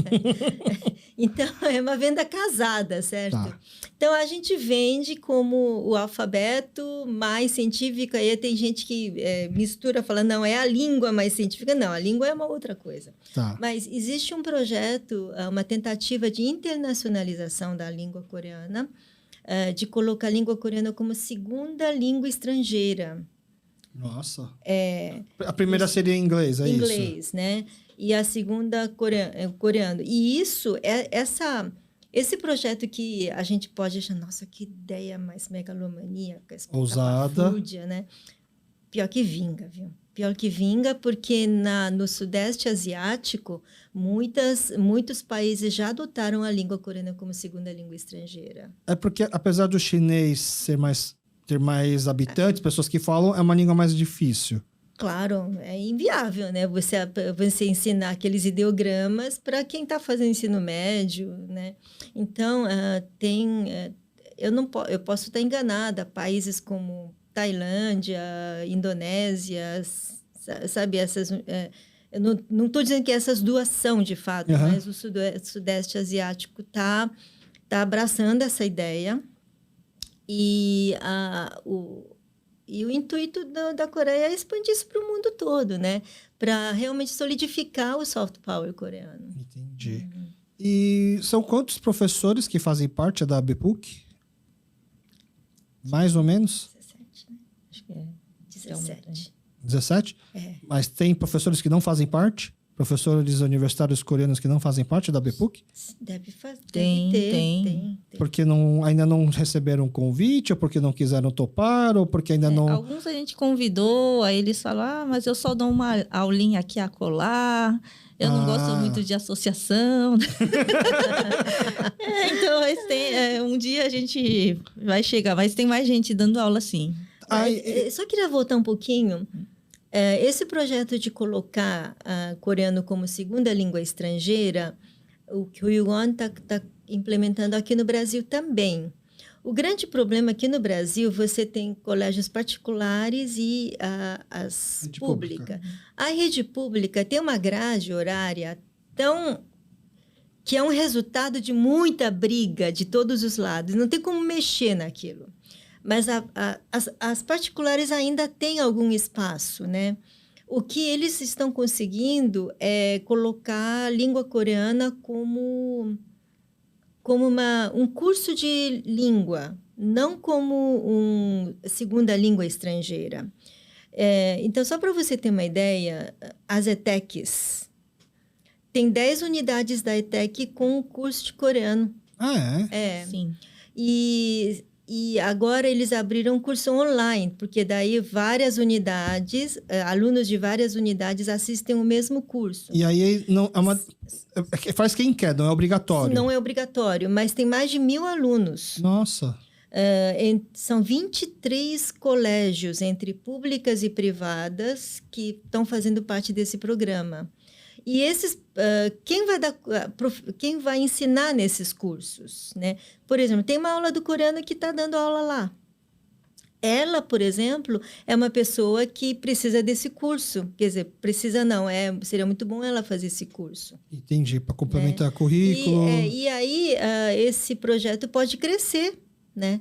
Então, é uma venda casada, certo? Tá. Então, a gente vende como o alfabeto mais científico. Aí tem gente que mistura, fala, não, é a língua mais científica. Não, a língua é uma outra coisa. Tá. Mas existe um projeto, uma tentativa de internacionalização da língua coreana, de colocar a língua coreana como segunda língua estrangeira. Nossa. A primeira seria em inglês, é inglês, isso? Inglês, né? E a segunda, coreano. E isso, esse projeto que a gente pode achar, nossa, que ideia mais megalomaníaca, ousada, né? Pior que vinga, viu? Pior que vinga, porque no Sudeste Asiático, muitos países já adotaram a língua coreana como segunda língua estrangeira. É porque, apesar do chinês ser mais ter mais habitantes, pessoas que falam, é uma língua mais difícil. Claro, é inviável, né? Você ensinar aqueles ideogramas para quem está fazendo ensino médio, né? Então, eu posso estar enganada. Países como Tailândia, Indonésia, sabe? Eu não estou dizendo que essas duas são, de fato, mas o Sudeste Asiático está abraçando essa ideia. E o intuito da Coreia é expandir isso para o mundo todo, né? Para realmente solidificar o soft power coreano. Entendi. E são quantos professores que fazem parte da ABPUC? Mais ou menos? 17, né? Acho que é. 17. 17? É. Mas tem professores que não fazem parte? Professores universitários coreanos que não fazem parte da ABPUC? Deve ter. Tem. Porque ainda não receberam convite, ou porque não quiseram topar, ou porque ainda não... Alguns a gente convidou, aí eles falam, mas eu só dou uma aulinha aqui a colar, eu não gosto muito de associação. Então, um dia a gente vai chegar, mas tem mais gente dando aula, sim. Só queria voltar um pouquinho. Esse projeto de colocar coreano como segunda língua estrangeira, o Kyuwon está implementando aqui no Brasil também. O grande problema aqui no Brasil, você tem colégios particulares e as Rede públicas. A rede pública tem uma grade horária que é um resultado de muita briga de todos os lados. Não tem como mexer naquilo. Mas as particulares ainda têm algum espaço, né? O que eles estão conseguindo é colocar a língua coreana como um curso de língua, não como segunda língua estrangeira. Então, só para você ter uma ideia, as ETECs, tem 10 unidades da ETEC com o curso de coreano. Sim. E agora eles abriram um curso online, porque daí várias unidades, alunos de várias unidades assistem o mesmo curso. E aí não faz quem quer, não é obrigatório. Não é obrigatório, mas tem mais de 1.000 alunos. Nossa. São 23 colégios, entre públicas e privadas, que estão fazendo parte desse programa. E quem vai ensinar nesses cursos, né? Por exemplo, tem uma aula do coreano que está dando aula lá. Ela, por exemplo, é uma pessoa que precisa desse curso. Quer dizer, precisa não, seria muito bom ela fazer esse curso. Entendi, para complementar currículo. E aí, esse projeto pode crescer, né?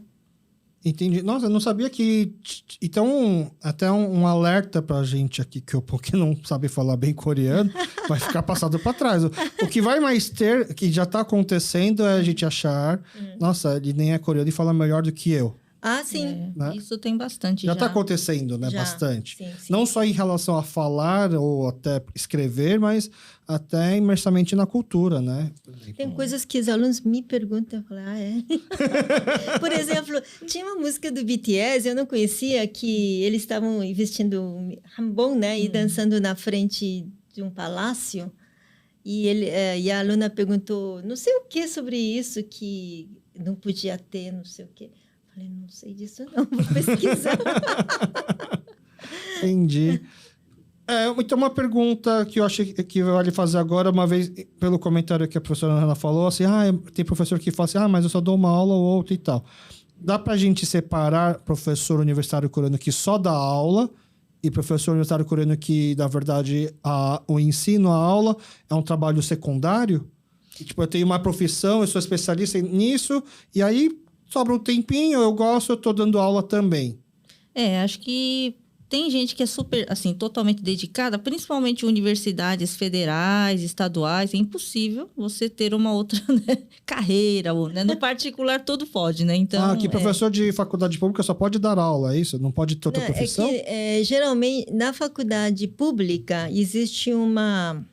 Entendi. Nossa, eu não sabia que... Então, até um alerta pra gente aqui, que não sabe falar bem coreano, vai ficar passado para trás. O que vai mais ter, que já tá acontecendo, é a gente achar... Nossa, ele nem é coreano e fala melhor do que eu. Sim. Né? Isso tem bastante já. Já tá acontecendo, né? Já. Bastante. Sim. Não só em relação a falar ou até escrever, mas até imersamente na cultura, né? Tem coisas que os alunos me perguntam, eu falo, Por exemplo, tinha uma música do BTS, eu não conhecia, que eles estavam vestindo hanbok, né? E dançando na frente de um palácio. E a aluna perguntou, não sei o que sobre isso, que não podia ter, não sei o quê. Falei, não sei disso não, vou pesquisar. Entendi. Então, uma pergunta que eu achei que vale fazer agora, uma vez, pelo comentário que a professora Ana falou, assim, tem professor que fala assim, mas eu só dou uma aula ou outra e tal. Dá pra gente separar professor universitário coreano que só dá aula e professor universitário coreano que, na verdade, o ensino, a aula, é um trabalho secundário? Tipo, eu tenho uma profissão, eu sou especialista nisso, e aí... Sobra um tempinho, eu gosto, eu tô dando aula também. Acho que tem gente que é super, assim, totalmente dedicada, principalmente universidades federais, estaduais. É impossível você ter uma outra, né, carreira, né? No particular, tudo pode, né? Então, que professor de faculdade pública só pode dar aula, é isso? Não pode ter outra profissão? Geralmente, na faculdade pública, existe uma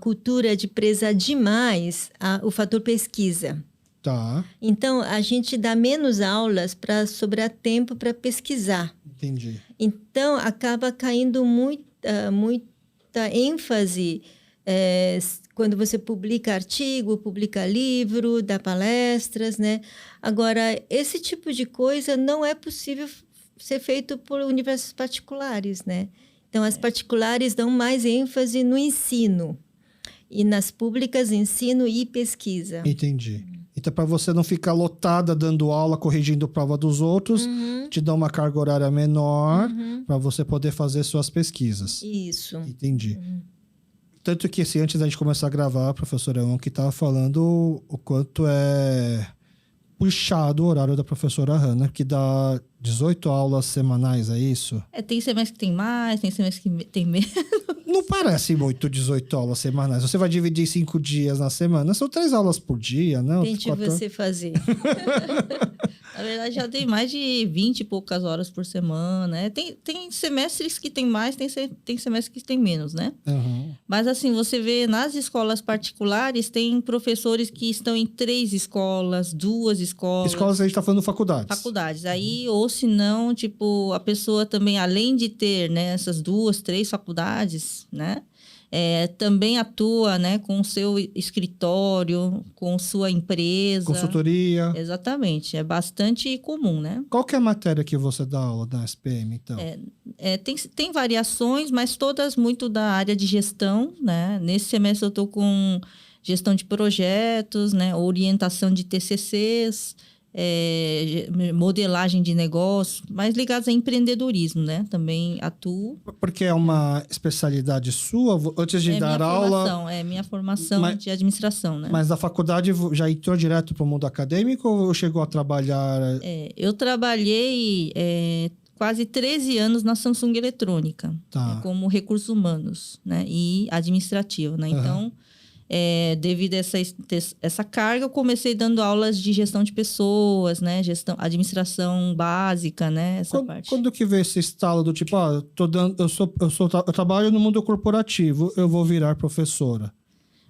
cultura de prezar demais o fator pesquisa. Tá. Então, a gente dá menos aulas para sobrar tempo para pesquisar. Entendi. Então, acaba caindo muita ênfase quando você publica artigo, publica livro, dá palestras, né? Agora, esse tipo de coisa não é possível ser feito por universidades particulares, né? Então, as particulares dão mais ênfase no ensino. E nas públicas, ensino e pesquisa. Entendi. Então, para você não ficar lotada dando aula, corrigindo prova dos outros, te dá uma carga horária menor para você poder fazer suas pesquisas. Isso. Entendi. Tanto que, assim, antes da gente começar a gravar, a professora que estava falando o quanto é puxado o horário da professora Hanna, que dá 18 aulas semanais, é isso? Tem semestre que tem mais, tem semestre que tem menos. Não parece muito 18 aulas semanais. Você vai dividir 5 dias na semana, são 3 aulas por dia, não? Tente você fazer. Na verdade, já tem mais de 20 e poucas horas por semana, né? Tem semestres que tem mais, tem semestres que tem menos, né? Mas, assim, você vê nas escolas particulares, tem professores que estão em 3 escolas, 2 escolas. Escolas, a gente está falando faculdades. Faculdades. Aí, ou se não, tipo, a pessoa também, além de ter, né, essas 2, 3 faculdades, né? Também atua, né, com o seu escritório, com sua empresa. Consultoria. Exatamente. É bastante comum, né? Qual que é a matéria que você dá aula na SPM, então? Tem variações, mas todas muito da área de gestão, né? Nesse semestre eu estou com gestão de projetos, né? Orientação de TCCs, modelagem de negócio, mais ligados a empreendedorismo, né? Também atuo. Porque é uma especialidade sua? Antes de dar aula... minha formação de administração, né? Mas da faculdade já entrou direto para o mundo acadêmico ou chegou a trabalhar... Eu trabalhei quase 13 anos na Samsung Eletrônica, como recursos humanos, né? E administrativo, né? Então... devido a essa carga, eu comecei dando aulas de gestão de pessoas, né? Administração básica, né? Parte. Quando que veio esse estalo do tipo, eu trabalho no mundo corporativo, eu vou virar professora?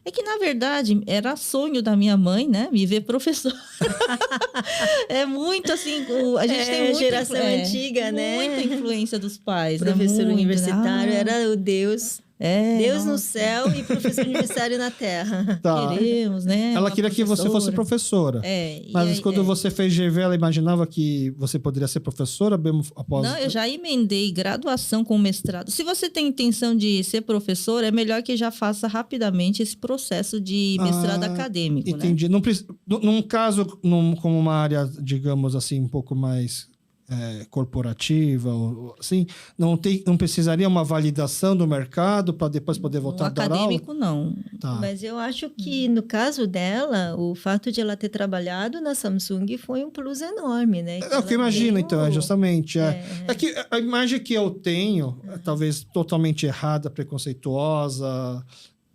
É que, na verdade, era sonho da minha mãe, né? Me ver professora. É muito assim... A gente tem muita geração antiga, né? Muita influência dos pais. Professor né? universitário era o Deus... Deus nossa. no céu e professor universitário na terra. Queremos, né? Ela queria que você fosse professora. Mas quando você fez GV, ela imaginava que você poderia ser professora mesmo após... Não, eu já emendei graduação com mestrado. Se você tem intenção de ser professor, é melhor que já faça rapidamente esse processo de mestrado acadêmico, entendi. Né? Num caso, como uma área, digamos assim, um pouco mais... corporativa, assim, não precisaria uma validação do mercado para depois poder voltar a dar aula? Acadêmico, não. Mas eu acho que, no caso dela, o fato de ela ter trabalhado na Samsung foi um plus enorme, né? É o que eu imagino, então, justamente. É que a imagem que eu tenho, talvez totalmente errada, preconceituosa,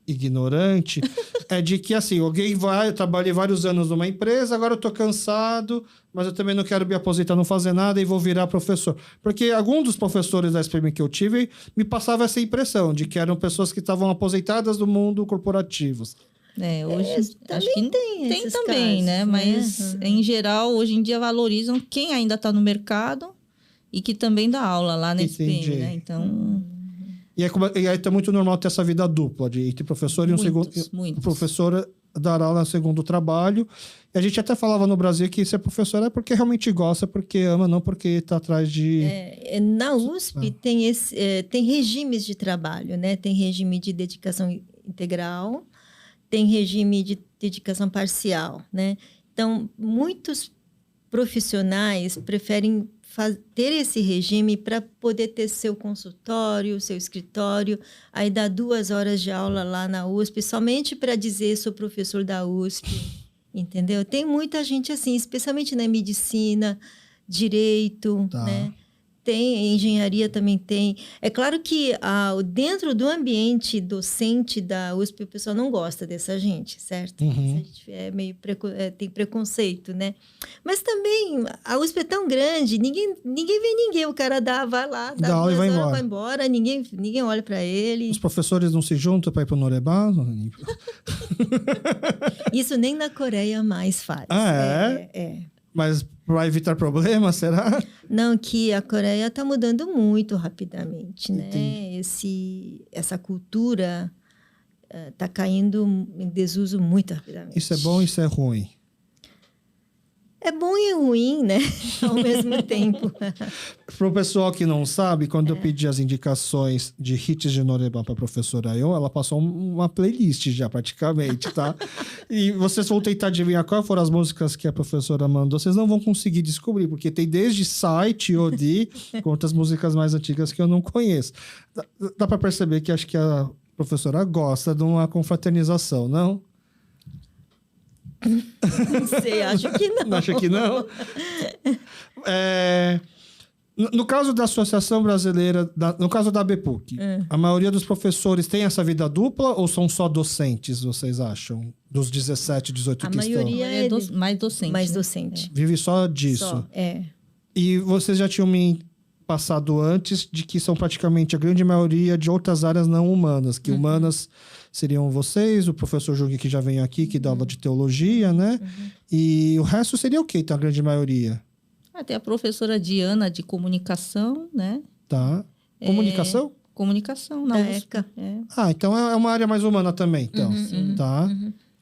ignorante, é de que, assim, alguém eu trabalhei vários anos numa empresa, agora eu tô cansado, mas eu também não quero me aposentar, não fazer nada e vou virar professor. Porque alguns dos professores da SPM que eu tive me passava essa impressão de que eram pessoas que estavam aposentadas do mundo corporativo. Hoje acho que tem também, casos, né? Mas, em geral, hoje em dia valorizam quem ainda está no mercado e que também dá aula lá na SPM, né? Então... E aí tá muito normal ter essa vida dupla, entre professor e muitos. Professora dar aula no segundo trabalho. E a gente até falava no Brasil que ser professor é porque realmente gosta, porque ama, não porque está atrás de... Na USP tem regimes de trabalho, né? Tem regime de dedicação integral, tem regime de dedicação parcial, né? Então, muitos profissionais preferem ter esse regime para poder ter seu consultório, seu escritório, aí dá 2 horas de aula lá na USP, somente para dizer sou professor da USP, entendeu? Tem muita gente assim, especialmente na medicina, direito, né? Tem, engenharia também tem. É claro que dentro do ambiente docente da USP, o pessoal não gosta dessa gente, certo? Essa gente tem preconceito, né? Mas também, a USP é tão grande, ninguém vê ninguém. O cara vai lá, dá aula e vai embora, ninguém olha para ele. Os professores não se juntam para ir para o Norebá? Isso nem na Coreia mais faz. Mas para evitar problemas, será? Não, que a Coreia está mudando muito rapidamente, né? Essa cultura está caindo em desuso muito rapidamente. Isso é bom e isso é ruim? É bom e ruim, né? Ao mesmo tempo. Para o pessoal que não sabe, quando eu pedi as indicações de hits de Norebá para a professora Ayon, ela passou uma playlist já, praticamente, tá? E vocês vão tentar adivinhar quais foram as músicas que a professora mandou. Vocês não vão conseguir descobrir, porque tem desde Site, Odi, com outras músicas mais antigas que eu não conheço. Dá para perceber que acho que a professora gosta de uma confraternização, não? Não sei, acho que não. Acha que não? No caso da Associação Brasileira, no caso da ABPUC, a maioria dos professores tem essa vida dupla ou são só docentes, vocês acham? Dos 17, 18 A que maioria estão? É mais docente. mais né? docente. Vive só disso. Só, E vocês já tinham me passado antes de que são praticamente a grande maioria de outras áreas não humanas, que humanas seriam vocês, o professor Jung que já veio aqui, que dá aula de teologia, né? E o resto seria o quê, então, a grande maioria? Tem a professora Diana de comunicação, né? Tá. Comunicação? Comunicação na Da USP. ECA. Então é uma área mais humana também, então. Tá.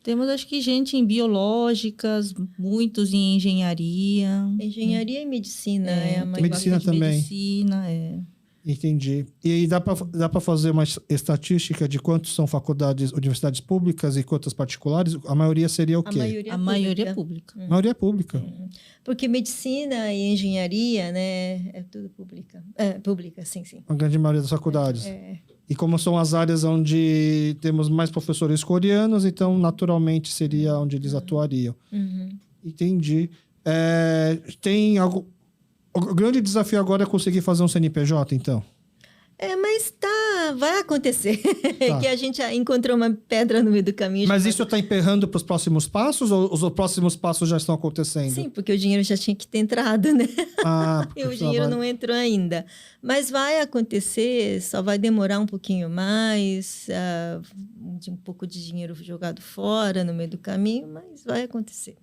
Temos, acho que, gente em biológicas, muitos em engenharia. Engenharia e medicina é a maior. Medicina bastante também. Medicina, Entendi. E aí dá para fazer uma estatística de quantos são faculdades, universidades públicas e quantas particulares? A maioria seria o A quê? maioria, A maioria é pública. A maioria é pública. Porque medicina e engenharia, né, é tudo pública. Pública, sim. A grande maioria das faculdades. E como são as áreas onde temos mais professores coreanos, então naturalmente seria onde eles atuariam. Entendi. Tem algo... O grande desafio agora é conseguir fazer um CNPJ, então? Mas vai acontecer. Tá. Que a gente encontrou uma pedra no meio do caminho. Mas isso está emperrando para os próximos passos ou os próximos passos já estão acontecendo? Sim, porque o dinheiro já tinha que ter entrado, né? Porque E o dinheiro não entrou ainda. Mas vai acontecer, só vai demorar um pouquinho mais, de um pouco de dinheiro jogado fora no meio do caminho, mas vai acontecer.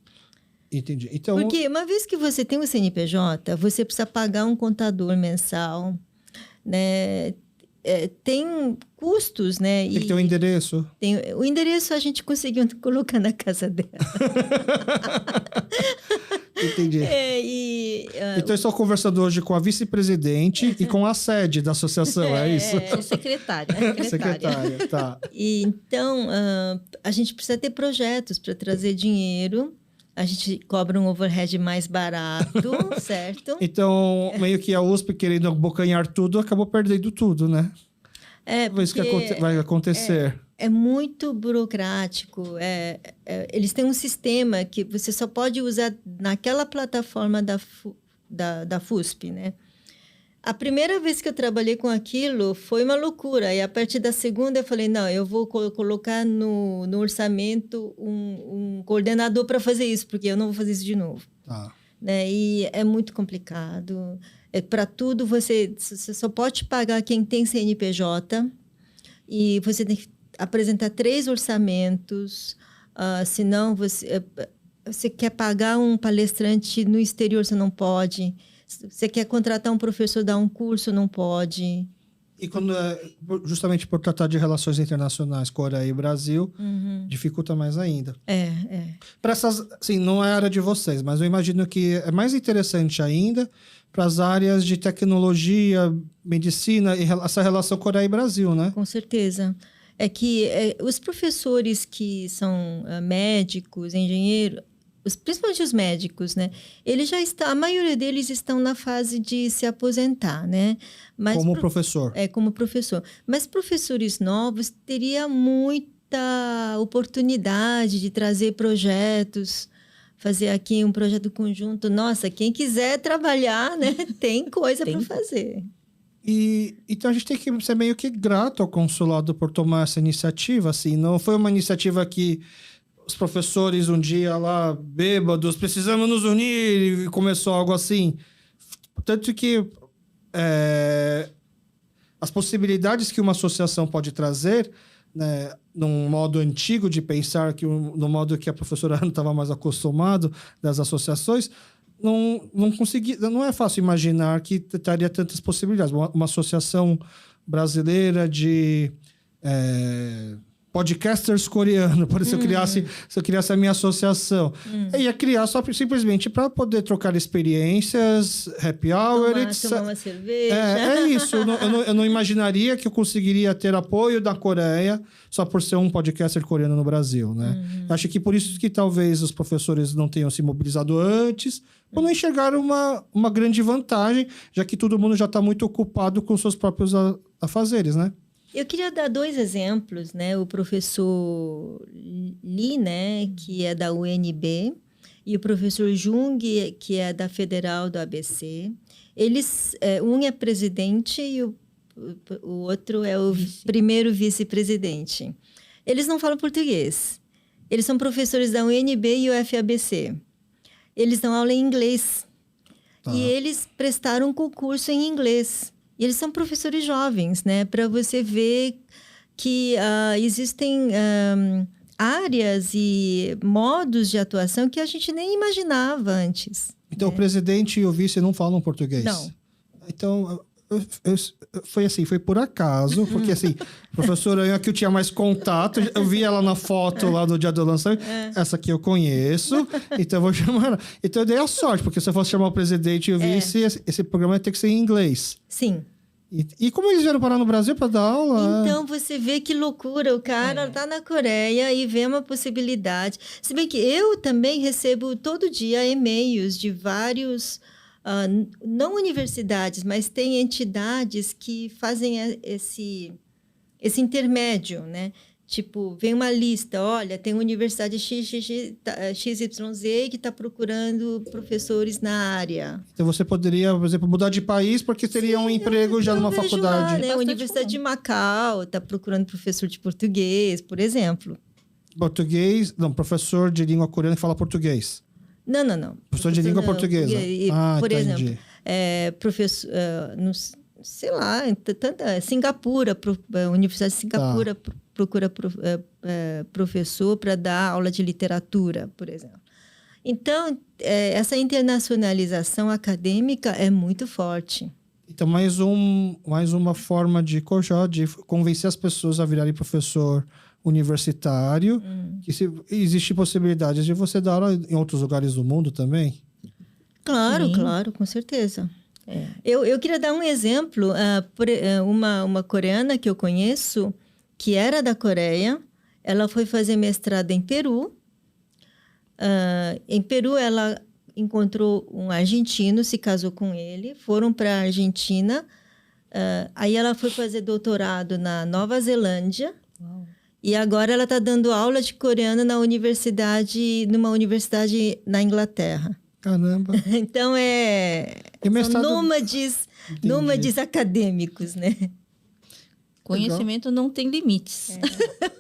Entendi. Então... Porque uma vez que você tem o CNPJ, você precisa pagar um contador mensal, né? Tem custos, né? Tem que ter um endereço. O endereço a gente conseguiu colocar na casa dela. Entendi. Então, eu estou conversando hoje com a vice-presidente e com a sede da associação, é isso? Sou secretária. Secretária, tá. Então, a gente precisa ter projetos para trazer dinheiro. A gente cobra um overhead mais barato, certo? Então, meio que a USP, querendo abocanhar tudo, acabou perdendo tudo, né? Isso que vai acontecer. É muito burocrático. Eles têm um sistema que você só pode usar naquela plataforma da FUSP, né? A primeira vez que eu trabalhei com aquilo foi uma loucura. E a partir da segunda eu falei, não, eu vou colocar no orçamento um coordenador para fazer isso, porque eu não vou fazer isso de novo. Tá. Né? E é muito complicado. Para tudo, você só pode pagar quem tem CNPJ e você tem que apresentar 3 orçamentos. Senão, você quer pagar um palestrante no exterior, você não pode. Você quer contratar um professor, dar um curso, não pode. E quando justamente por tratar de relações internacionais, Coreia e Brasil, dificulta mais ainda. Para essas, assim, não é a área de vocês, mas eu imagino que é mais interessante ainda para as áreas de tecnologia, medicina e essa relação Coreia e Brasil, né? Com certeza. É que os professores que são médicos, engenheiros, principalmente os médicos, né? A maioria deles estão na fase de se aposentar, né? Mas como professor. Como professor. Mas professores novos teria muita oportunidade de trazer projetos, fazer aqui um projeto conjunto. Nossa, quem quiser trabalhar, né? Tem coisa para fazer. Então a gente tem que ser meio que grato ao consulado por tomar essa iniciativa, assim. Não foi uma iniciativa que os professores um dia lá, bêbados, precisamos nos unir, e começou algo assim. Tanto que as possibilidades que uma associação pode trazer, né, num modo antigo de pensar, no modo que a professora Ana estava mais acostumado das associações, não é fácil imaginar que teria tantas possibilidades. Uma associação brasileira de podcasters coreanos, por isso se eu criasse a minha associação. Eu ia criar simplesmente para poder trocar experiências, happy hour, tomar uma cerveja. É isso. Eu não imaginaria que eu conseguiria ter apoio da Coreia só por ser um podcaster coreano no Brasil, né? Acho que por isso que talvez os professores não tenham se mobilizado antes, ou não enxergaram uma grande vantagem, já que todo mundo já está muito ocupado com seus próprios afazeres, né? Eu queria dar 2 exemplos, né? O professor Lee, né, que é da UNB, e o professor Jung, que é da Federal do ABC. Eles, um é presidente e o outro é o primeiro vice-presidente. Eles não falam português. Eles são professores da UNB e UFABC. Eles dão aula em inglês. Tá. E eles prestaram um concurso em inglês. E eles são professores jovens, né? Para você ver que existem áreas e modos de atuação que a gente nem imaginava antes. Então, né? O presidente e o vice não falam português? Não. Então, foi assim, foi por acaso, porque assim, a professora Anha que eu tinha mais contato, eu vi ela na foto lá do dia do lançamento, essa aqui eu conheço, então eu vou chamar ela. Então eu dei a sorte, porque se eu fosse chamar o presidente e o vice, esse programa ia ter que ser em inglês. Sim. E como eles vieram parar no Brasil para dar aula? Então, você vê que loucura. O cara tá na Coreia e vê uma possibilidade. Se bem que eu também recebo todo dia e-mails de vários... não universidades, mas tem entidades que fazem esse intermédio, né? Tipo, vem uma lista, olha, tem universidade XYZ que está procurando professores na área. Então você poderia, por exemplo, mudar de país porque teria um emprego já numa faculdade. Lá, né? A Universidade de Macau está procurando professor de português, por exemplo. Português? Não, professor de língua coreana que fala português. Não. Professor de língua portuguesa. Por entendi. exemplo, professor, sei lá, Singapura, Universidade de Singapura procura professor para dar aula de literatura, por exemplo. Então, essa internacionalização acadêmica é muito forte. Então, mais uma forma de convencer as pessoas a virarem professor universitário, que existe possibilidades de você dar aula em outros lugares do mundo também? Claro, com certeza. Eu queria dar um exemplo. Uma coreana que eu conheço, que era da Coreia, ela foi fazer mestrado em Peru. Em Peru, ela encontrou um argentino, se casou com ele, foram para a Argentina. Aí ela foi fazer doutorado na Nova Zelândia. Uau. E agora ela está dando aula de coreano numa universidade na Inglaterra. Caramba! Então, são nômades acadêmicos, né? Conhecimento não tem limites.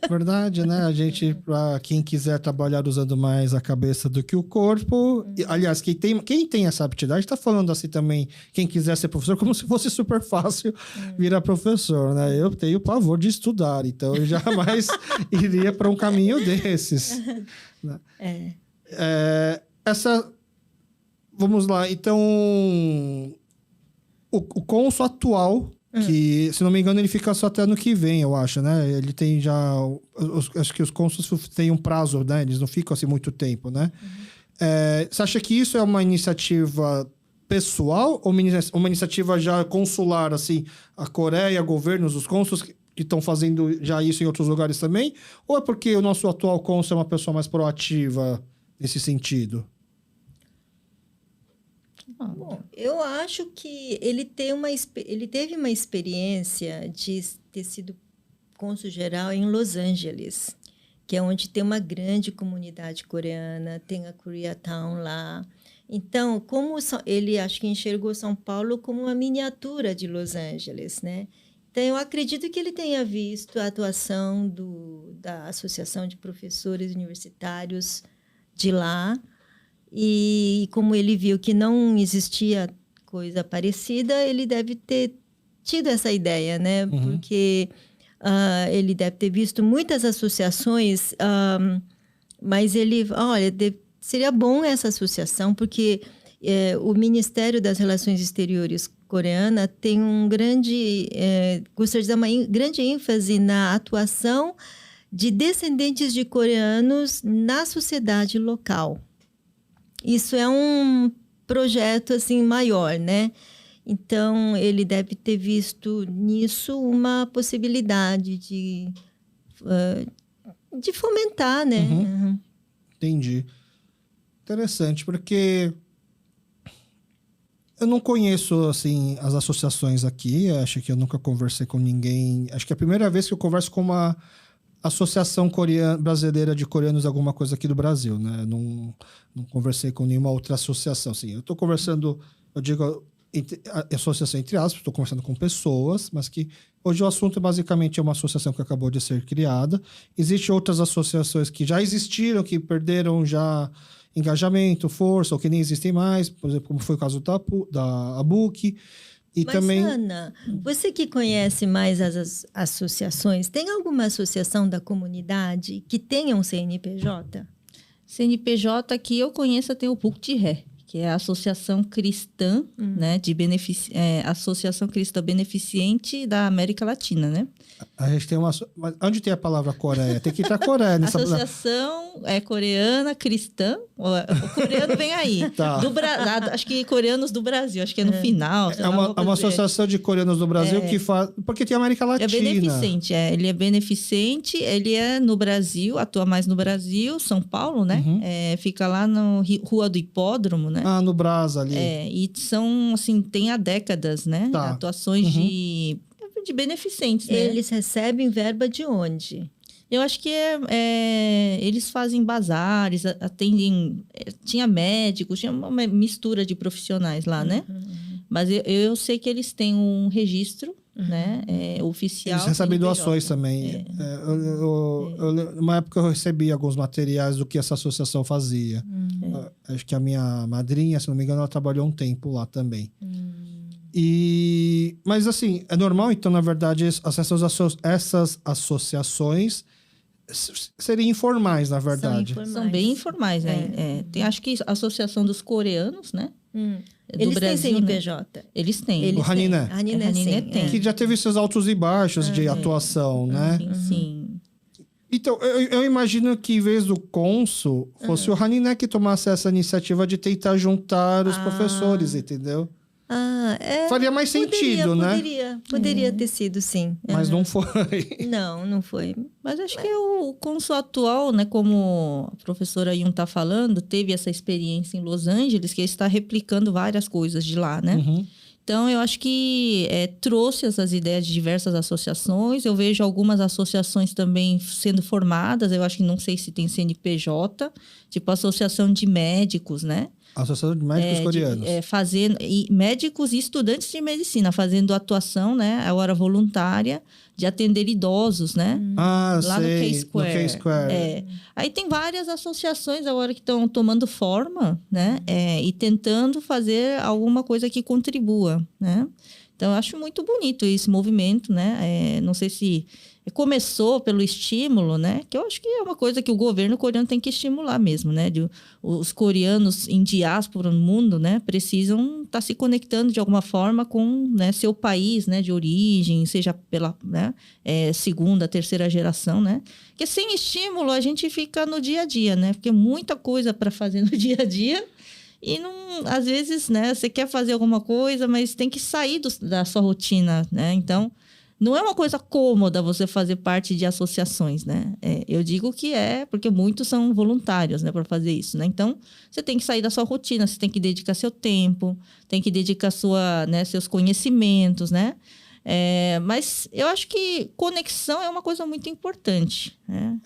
Verdade, né? A gente, para quem quiser trabalhar usando mais a cabeça do que o corpo... Aliás, quem tem essa aptidade está falando assim também, quem quiser ser professor, como se fosse super fácil virar professor, né? Eu tenho pavor de estudar, então eu jamais iria para um caminho desses. Vamos lá, então... O cônsul atual... Que, se não me engano, ele fica só até ano que vem, eu acho, né? Ele tem já... acho que os cônsules têm um prazo, né? Eles não ficam assim muito tempo, né? Você acha que isso é uma iniciativa pessoal ou uma iniciativa já consular, assim? A Coreia, governos, os cônsules que estão fazendo já isso em outros lugares também? Ou é porque o nosso atual cônsul é uma pessoa mais proativa nesse sentido? Bom, eu acho que ele teve uma experiência de ter sido cônsul geral em Los Angeles, que é onde tem uma grande comunidade coreana, tem a Koreatown lá. Então, ele acho que enxergou São Paulo como uma miniatura de Los Angeles, né? Então, eu acredito que ele tenha visto a atuação da Associação de Professores Universitários de lá. E como ele viu que não existia coisa parecida, ele deve ter tido essa ideia, né? Porque ele deve ter visto muitas associações, mas ele... Olha, seria bom essa associação, porque o Ministério das Relações Exteriores coreana tem gostaria de dar uma grande ênfase na atuação de descendentes de coreanos na sociedade local. Isso é um projeto assim maior, né? Então, ele deve ter visto nisso uma possibilidade de fomentar, né? Uhum. Entendi. Interessante, porque eu não conheço, assim, as associações aqui. Acho que eu nunca conversei com ninguém. Acho que é a primeira vez que eu converso com uma associação brasileira de coreanos, alguma coisa aqui do Brasil, né? Não conversei com nenhuma outra associação. Assim, eu estou conversando, eu digo... associação entre aspas, estou conversando com pessoas, mas que hoje o assunto basicamente é uma associação que acabou de ser criada. Existem outras associações que já existiram, que perderam já engajamento, força, ou que nem existem mais, por exemplo, como foi o caso da ABUC. E mas, também... Ana, você que conhece mais as associações, tem alguma associação da comunidade que tenha um CNPJ? CNPJ que eu conheço tem o PUC-Ré, que é a Associação Cristã, né, Associação Cristã Beneficente da América Latina, né? A gente tem uma... Mas onde tem a palavra Coreia? Tem que ir para a Coreia. Nessa... Associação coreana cristã. O coreano vem aí. Tá. Acho que coreanos do Brasil. Acho que é no final. É uma associação de coreanos do Brasil que faz... Porque tem a América Latina. É beneficente. Ele é beneficente. Ele é no Brasil. Atua mais no Brasil. São Paulo, né? Uhum. Fica lá na Rua do Hipódromo, né? Ah, no Brás ali. E são, assim, tem há décadas, né? Tá. Atuações de beneficentes, né? Eles recebem verba de onde? Eu acho que eles fazem bazares, atendem... Tinha médicos, tinha uma mistura de profissionais lá, né? Mas eu sei que eles têm um registro, né? Oficial. Eles recebem doações também. Numa época eu recebi alguns materiais do que essa associação fazia. Acho que a minha madrinha, se não me engano, ela trabalhou um tempo lá também. Mas assim, é normal, então, na verdade, essas associações seriam informais, na verdade. São bem informais, né? Tem, acho que a Associação dos Coreanos, né? Eles têm CNPJ? Né? Eles têm. O Haniné. Haniné tem. Que já teve seus altos e baixos de atuação, né? Sim. Então, eu imagino que em vez do cônsul, fosse o Haniné que tomasse essa iniciativa de tentar juntar os professores, entendeu? Faria mais sentido, né? Poderia ter sido, sim. Mas não foi. Não foi. Mas acho que o cônsul atual, né, como a professora Yun está falando, teve essa experiência em Los Angeles, que está replicando várias coisas de lá, né? Então, eu acho que trouxe essas ideias de diversas associações. Eu vejo algumas associações também sendo formadas. Eu acho que não sei se tem CNPJ, tipo a Associação de Médicos, né? Associação de Médicos Coreanos. Médicos e estudantes de medicina, fazendo atuação, né? Agora voluntária, de atender idosos, né? Lá sei, no K-Square. Aí tem várias associações agora que estão tomando forma, né? E tentando fazer alguma coisa que contribua, né? Então, eu acho muito bonito esse movimento, né? Não sei se começou pelo estímulo, né? Que eu acho que é uma coisa que o governo coreano tem que estimular mesmo, né? Os coreanos em diáspora no mundo, né? Precisam estar se conectando de alguma forma com, né, seu país, né? De origem, seja pela, né, segunda, terceira geração, né? Porque sem estímulo a gente fica no dia a dia, né? Porque muita coisa para fazer no dia a dia. E não, às vezes, né, você quer fazer alguma coisa, mas tem que sair da sua rotina, né? Então, não é uma coisa cômoda você fazer parte de associações, né? Eu digo que porque muitos são voluntários, né, para fazer isso, né? Então, você tem que sair da sua rotina, você tem que dedicar seu tempo, tem que dedicar seus conhecimentos, né? Mas eu acho que conexão é uma coisa muito importante, né?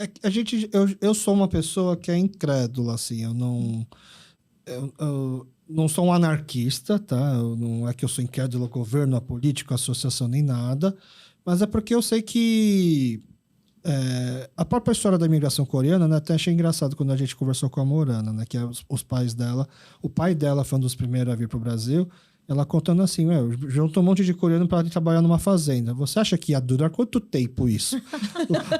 Eu sou uma pessoa que é incrédula, assim, eu não sou um anarquista, tá? Não é que eu sou incrédulo ao governo, à política, à associação, nem nada. Mas é porque eu sei que a própria história da imigração coreana, né? Até achei engraçado quando a gente conversou com a Morana, né? Que os pais dela... O pai dela foi um dos primeiros a vir para o Brasil. Ela contando assim, juntou um monte de coreano para trabalhar numa fazenda. Você acha que ia durar quanto tempo isso?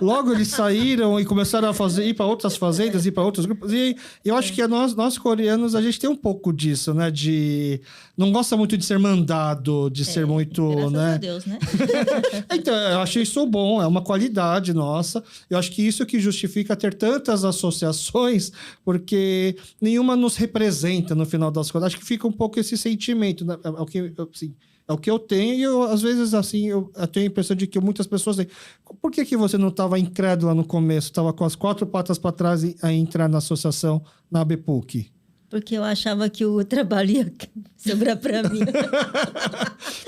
Logo eles saíram e começaram a ir para outras fazendas, ir para outros grupos. E eu acho que nós coreanos, a gente tem um pouco disso, né? Não gosta muito de ser mandado, de ser muito, graças né? a Deus, né? Então, eu acho isso bom, é uma qualidade nossa. Eu acho que isso que justifica ter tantas associações, porque nenhuma nos representa no final das contas. Acho que fica um pouco esse sentimento, né? É o que eu tenho, e eu, às vezes, assim, eu tenho a impressão de que muitas pessoas têm. Por que você não estava incrédula no começo? Estava com as 4 patas para trás a entrar na associação, na ABPUC? Porque eu achava que o trabalho ia sobrar para mim.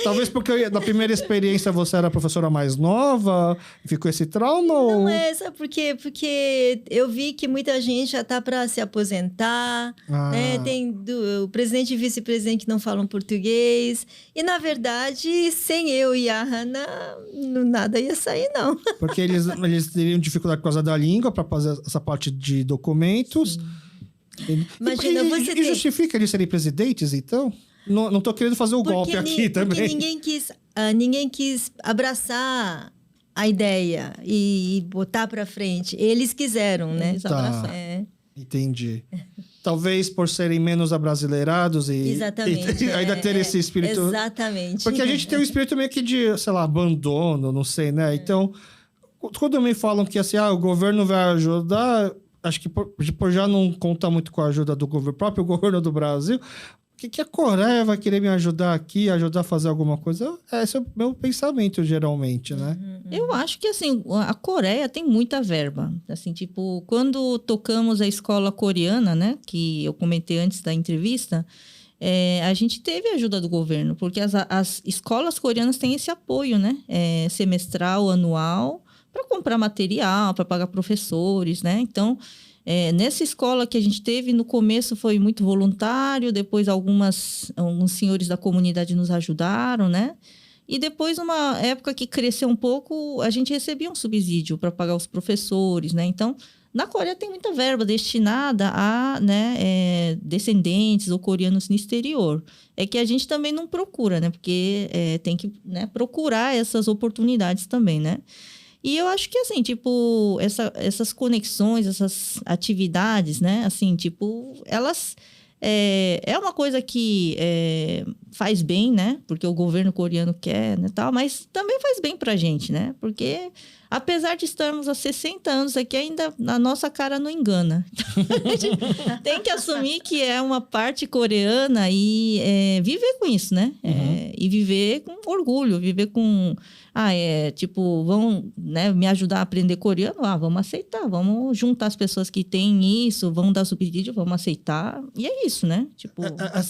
Talvez porque na primeira experiência você era a professora mais nova, ficou esse trauma? Não é, sabe por quê? Porque eu vi que muita gente já está para se aposentar, né? Tem o presidente e vice-presidente que não falam português. E, na verdade, sem eu e a Hannah, nada ia sair, não. Porque eles teriam dificuldade por causa da língua para fazer essa parte de documentos. Sim. Imagina, e justifica eles serem presidentes, então? Não estou querendo fazer o golpe aqui também. Porque ninguém quis abraçar a ideia e botar para frente. Eles quiseram, né? Eles abraçaram. Entendi. Talvez por serem menos abrasileirados e ainda ter esse espírito... Exatamente. Porque a gente tem um espírito meio que de, sei lá, abandono, não sei, né? Então, quando me falam que assim, o governo vai ajudar... Acho que por já não contar muito com a ajuda do próprio governo do Brasil, o que a Coreia vai querer me ajudar aqui, ajudar a fazer alguma coisa? Esse é o meu pensamento, geralmente, né? Eu acho que, assim, a Coreia tem muita verba. Assim, tipo, quando tocamos a escola coreana, né? Que eu comentei antes da entrevista, a gente teve a ajuda do governo, porque as escolas coreanas têm esse apoio, né? Semestral, anual, para comprar material, para pagar professores, né? Então, nessa escola que a gente teve, no começo foi muito voluntário, depois alguns senhores da comunidade nos ajudaram, né? E depois, uma época que cresceu um pouco, a gente recebia um subsídio para pagar os professores, né? Então, na Coreia tem muita verba destinada a, né, descendentes ou coreanos no exterior. É que a gente também não procura, né? Porque tem que, né, procurar essas oportunidades também, né? E eu acho que, assim, tipo, essas conexões, essas atividades, né? Assim, tipo, elas... É uma coisa que faz bem, né? Porque o governo coreano quer, né, tal. Mas também faz bem pra gente, né? Porque, apesar de estarmos há 60 anos aqui, ainda a nossa cara não engana. Então, a gente tem que assumir que é uma parte coreana e viver com isso, né? E viver com orgulho, viver com... tipo, vão, né, me ajudar a aprender coreano? Vamos aceitar, vamos juntar as pessoas que têm isso, vamos dar subsídio, vamos aceitar. E é isso, né? Tipo...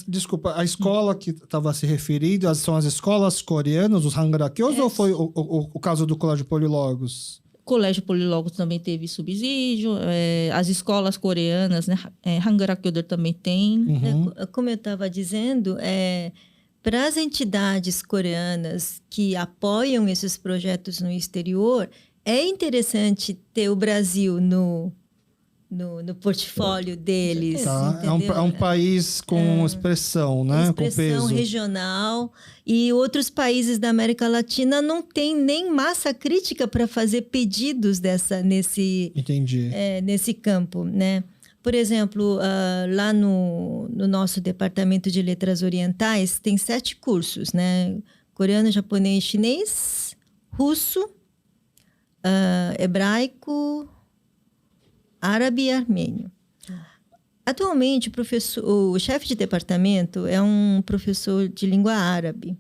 Desculpa, a escola que estava se referindo são as escolas coreanas, os Hangarakyos, ou foi o caso do Colégio Polilogos? Colégio Polilogos também teve subsídio, as escolas coreanas, né, Hangarakyuder também tem. Como eu estava dizendo, para as entidades coreanas que apoiam esses projetos no exterior, é interessante ter o Brasil no portfólio deles. Tá. É um país com expressão, né? Expressão com peso regional. E outros países da América Latina não têm nem massa crítica para fazer pedidos nesse campo, né? Por exemplo, lá no nosso departamento de letras orientais, tem 7 cursos, né? Coreano, japonês, chinês, russo, hebraico, árabe e armênio. Atualmente, o chefe de departamento é um professor de língua árabe.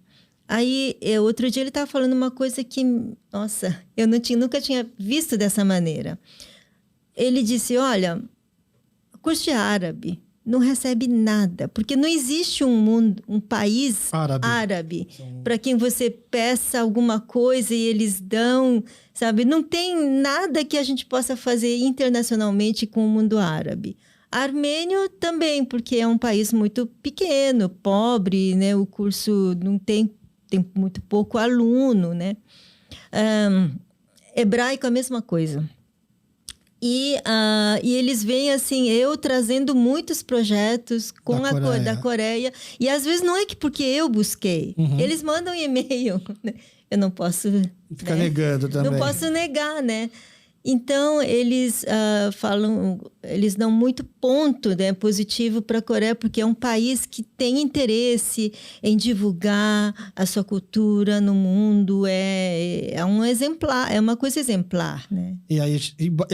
Aí, outro dia ele estava falando uma coisa que, nossa, eu nunca tinha visto dessa maneira. Ele disse, olha... curso de árabe não recebe nada, porque não existe um país árabe para quem você peça alguma coisa e eles dão, sabe? Não tem nada que a gente possa fazer internacionalmente com o mundo árabe. Armênio também, porque é um país muito pequeno, pobre, né? O curso não tem muito pouco aluno, né? Hebraico, a mesma coisa. E eles veem, assim, eu trazendo muitos projetos com da Coreia. E às vezes não é que porque eu busquei. Eles mandam e-mail. Né? Eu não posso... Fica negando também. Não posso negar, né? Então, eles eles dão muito ponto, né, positivo para a Coreia, porque é um país que tem interesse em divulgar a sua cultura no mundo. É um exemplar, é uma coisa exemplar, né? E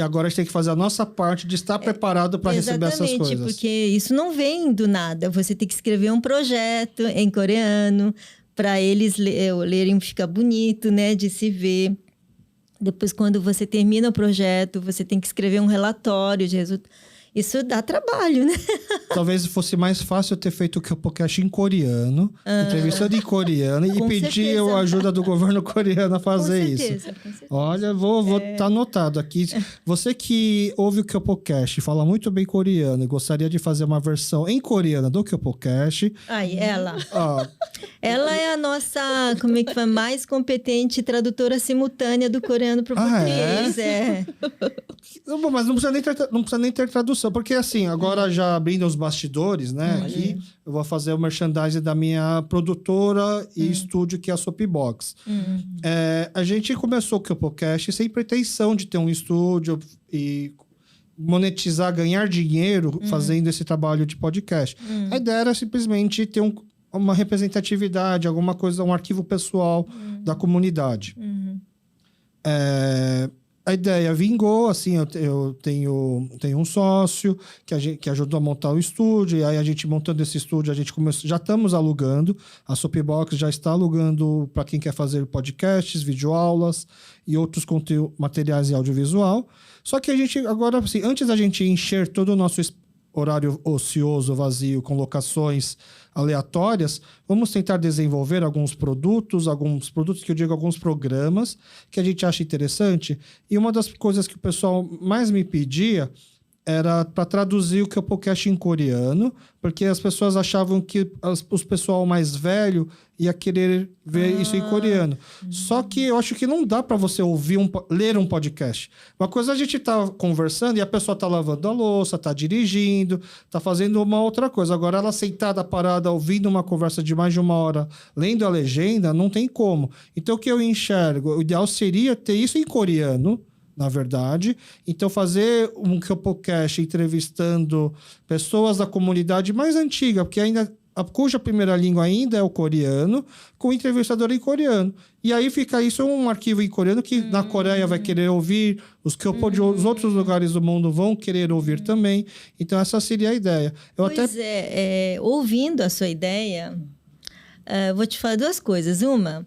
agora a gente tem que fazer a nossa parte de estar preparado para receber essas coisas. Exatamente, porque isso não vem do nada. Você tem que escrever um projeto em coreano para eles lerem, fica bonito, né, de se ver. Depois, quando você termina o projeto, você tem que escrever um relatório de resultado. Isso dá trabalho, né? Talvez fosse mais fácil eu ter feito o KeoPoCast em coreano, entrevistando em coreano e pedir a ajuda do governo coreano a fazer isso. Com certeza. Olha, vou tá anotado aqui. Você que ouve o KeoPoCast e fala muito bem coreano e gostaria de fazer uma versão em coreano do KeoPoCast... Aí, ela. Ela é a nossa, como é que fala, mais competente tradutora simultânea do coreano para o português. Não, mas não precisa nem ter tradução, porque assim, agora já abrindo os bastidores, né, aqui, eu vou fazer o merchandising da minha produtora e estúdio, que é a Soapbox. A gente começou o KeoPoCast sem pretensão de ter um estúdio e monetizar, ganhar dinheiro fazendo esse trabalho de podcast. A ideia era simplesmente ter uma representatividade, alguma coisa, um arquivo pessoal da comunidade. A ideia vingou, assim, eu tenho um sócio que ajudou a montar o estúdio, e aí a gente montando esse estúdio, a gente começou, já estamos alugando, a Soapbox já está alugando para quem quer fazer podcasts, videoaulas e outros materiais e audiovisual. Só que a gente, agora, assim, antes da gente encher todo o nosso horário ocioso, vazio, com locações aleatórias, vamos tentar desenvolver alguns produtos que eu digo, alguns programas que a gente acha interessante. E uma das coisas que o pessoal mais me pedia era para traduzir o KeoPoCast em coreano, porque as pessoas achavam que os pessoal mais velho ia querer ver isso em coreano. Só que eu acho que não dá para você ler um podcast. Uma coisa a gente tá conversando e a pessoa tá lavando a louça, tá dirigindo, tá fazendo uma outra coisa. Agora ela sentada, parada, ouvindo uma conversa de mais de uma hora, lendo a legenda, não tem como. Então o que eu enxergo, o ideal seria ter isso em coreano, na verdade. Então, fazer um KeoPoCast entrevistando pessoas da comunidade mais antiga, porque cuja primeira língua ainda é o coreano, com entrevistador em coreano. E aí fica isso um arquivo em coreano que na Coreia vai querer ouvir, os outros lugares do mundo vão querer ouvir também. Então, essa seria a ideia. Ouvindo a sua ideia, vou te falar duas coisas. Uma,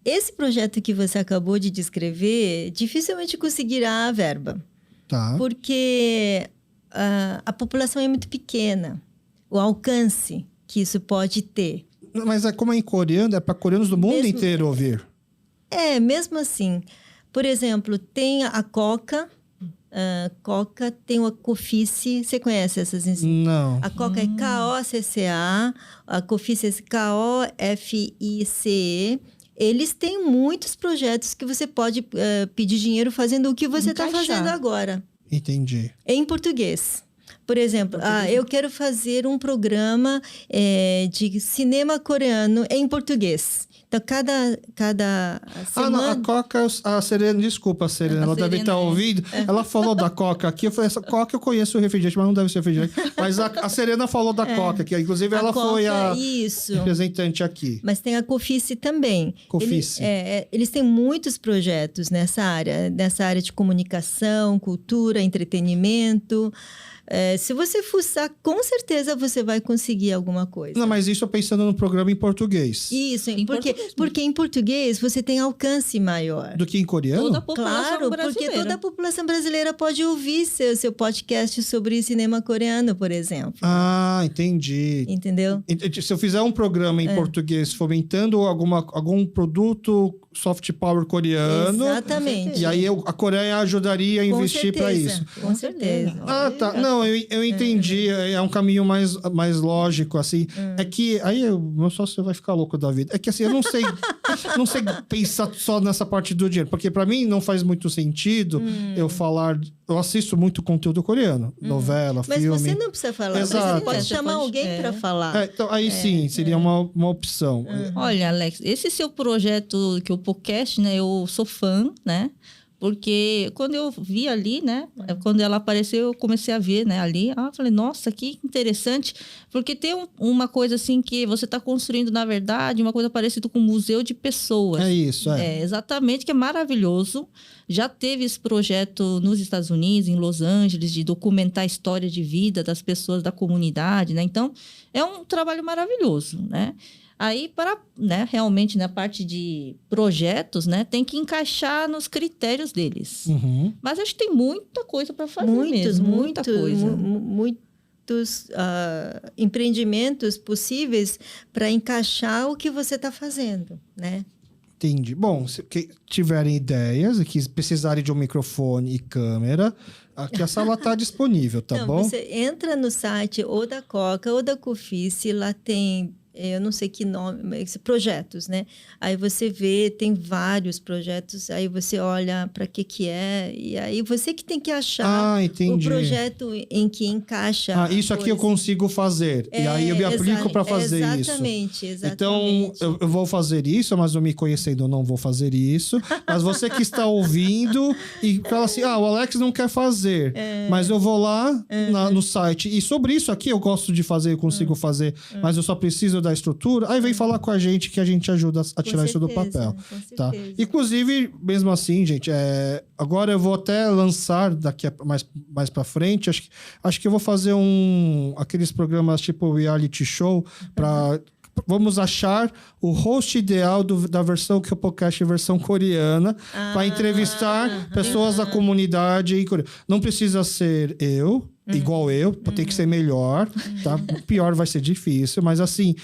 esse projeto que você acabou de descrever, dificilmente conseguirá a verba. Tá. Porque a população é muito pequena. O alcance que isso pode ter. Mas como é em coreano, é para coreanos do mundo inteiro ouvir. Mesmo assim. Por exemplo, tem a Coca... Coca, tem a Cofice. Você conhece essas instituições? Não. A Coca é KOCCA, a Cofice é KOFICE. Eles têm muitos projetos que você pode pedir dinheiro fazendo o que você está fazendo agora. Entendi. Em português. Por exemplo, eu quero fazer um programa de cinema coreano em português. Então, cada semana... A Coca, a Serena, desculpa, Serena, ela deve estar ouvindo. Ela falou da Coca aqui, eu falei, essa Coca eu conheço o refrigerante, mas não deve ser refrigerante. Mas a Serena falou da Coca, que inclusive ela foi a representante aqui. Mas tem a Cofice também. Cofice. Eles têm muitos projetos nessa área de comunicação, cultura, entretenimento. Se você fuçar, com certeza você vai conseguir alguma coisa. Não, mas isso pensando no programa em português. Isso, porque em português você tem alcance maior. Do que em coreano? Toda a população brasileira. Porque toda a população brasileira pode ouvir seu podcast sobre cinema coreano, por exemplo. Ah, entendi. Entendeu? Se eu fizer um programa em português fomentando algum produto soft power coreano. Exatamente. E aí a Coreia ajudaria a investir para isso. Com certeza. Ah, tá. Não, eu entendi. É um caminho mais lógico, assim. É que aí meu sócio vai ficar louco da vida. É que assim, eu não sei, não sei pensar só nessa parte do dinheiro, porque para mim não faz muito sentido eu falar. Eu assisto muito conteúdo coreano, novela, Mas filme. você não precisa falar. Exato. Você pode chamar alguém para falar. Então, aí sim, seria uma opção. Olha, Alex, esse seu projeto, que é o podcast, né? Eu sou fã, né? Porque quando eu vi ali, né? Quando ela apareceu, eu comecei a ver, né? Ali, falei, nossa, que interessante. Porque tem uma coisa assim que você está construindo, na verdade, uma coisa parecida com um museu de pessoas. É isso, exatamente, que é maravilhoso. Já teve esse projeto nos Estados Unidos, em Los Angeles, de documentar a história de vida das pessoas da comunidade, né? Então, é um trabalho maravilhoso, né? Aí, para, né, realmente, na parte de projetos, né, tem que encaixar nos critérios deles. Mas acho que tem muita coisa para fazer muita coisa. Muitos empreendimentos possíveis para encaixar o que você está fazendo, né? Entendi. Bom, se tiverem ideias e que precisarem de um microfone e câmera, aqui a sala está disponível, tá bom? Você entra no site ou da Coca ou da Cofice, lá tem... Eu não sei que nome, mas projetos, né? Aí você vê, tem vários projetos, aí você olha para que é, e aí você que tem que achar o projeto em que encaixa. Isso aqui eu consigo fazer, e aí eu me aplico para fazer exatamente, isso. Exatamente. Então, eu vou fazer isso, mas eu me conhecendo, eu não vou fazer isso. Mas você que está ouvindo e fala assim, o Alex não quer fazer, mas eu vou lá no site, e sobre isso aqui eu gosto de fazer, eu consigo fazer, mas eu só preciso da estrutura, aí vem falar com a gente que a gente ajuda a tirar isso do papel. Tá? Inclusive, mesmo assim, gente, agora eu vou até lançar daqui mais para frente, acho que eu vou fazer aqueles programas tipo reality show para vamos achar o host ideal da versão que o podcast versão coreana para entrevistar pessoas da comunidade em Coreia. Não precisa ser igual eu, tem que ser melhor, tá? Pior vai ser difícil, mas assim,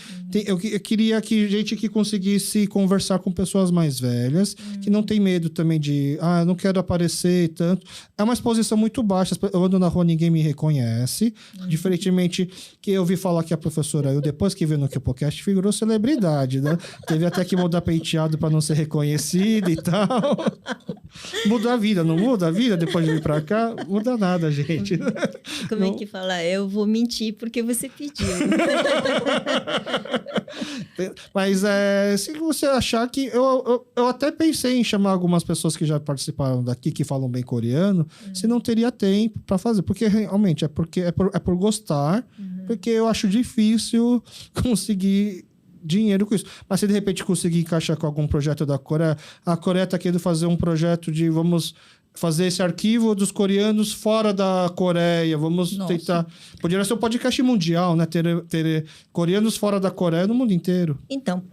eu queria que gente que conseguisse conversar com pessoas mais velhas, que não tem medo também de, eu não quero aparecer tanto. É uma exposição muito baixa, eu ando na rua, ninguém me reconhece, diferentemente que eu ouvi falar que a professora, depois que veio no podcast, figurou celebridade, né? Teve até que mudar penteado para não ser reconhecida e tal. Muda a vida, não muda a vida depois de vir para cá? Muda nada, gente. Como é que fala? Eu vou mentir porque você pediu. Mas se você achar que... Eu até pensei em chamar algumas pessoas que já participaram daqui, que falam bem coreano, se não teria tempo para fazer. Porque realmente é por gostar, porque eu acho difícil conseguir dinheiro com isso. Mas se de repente conseguir encaixar com algum projeto da Coreia, a Coreia está querendo fazer um projeto de vamos fazer esse arquivo dos coreanos fora da Coreia, vamos tentar... Poderia ser um podcast mundial, né? Ter coreanos fora da Coreia no mundo inteiro. Então,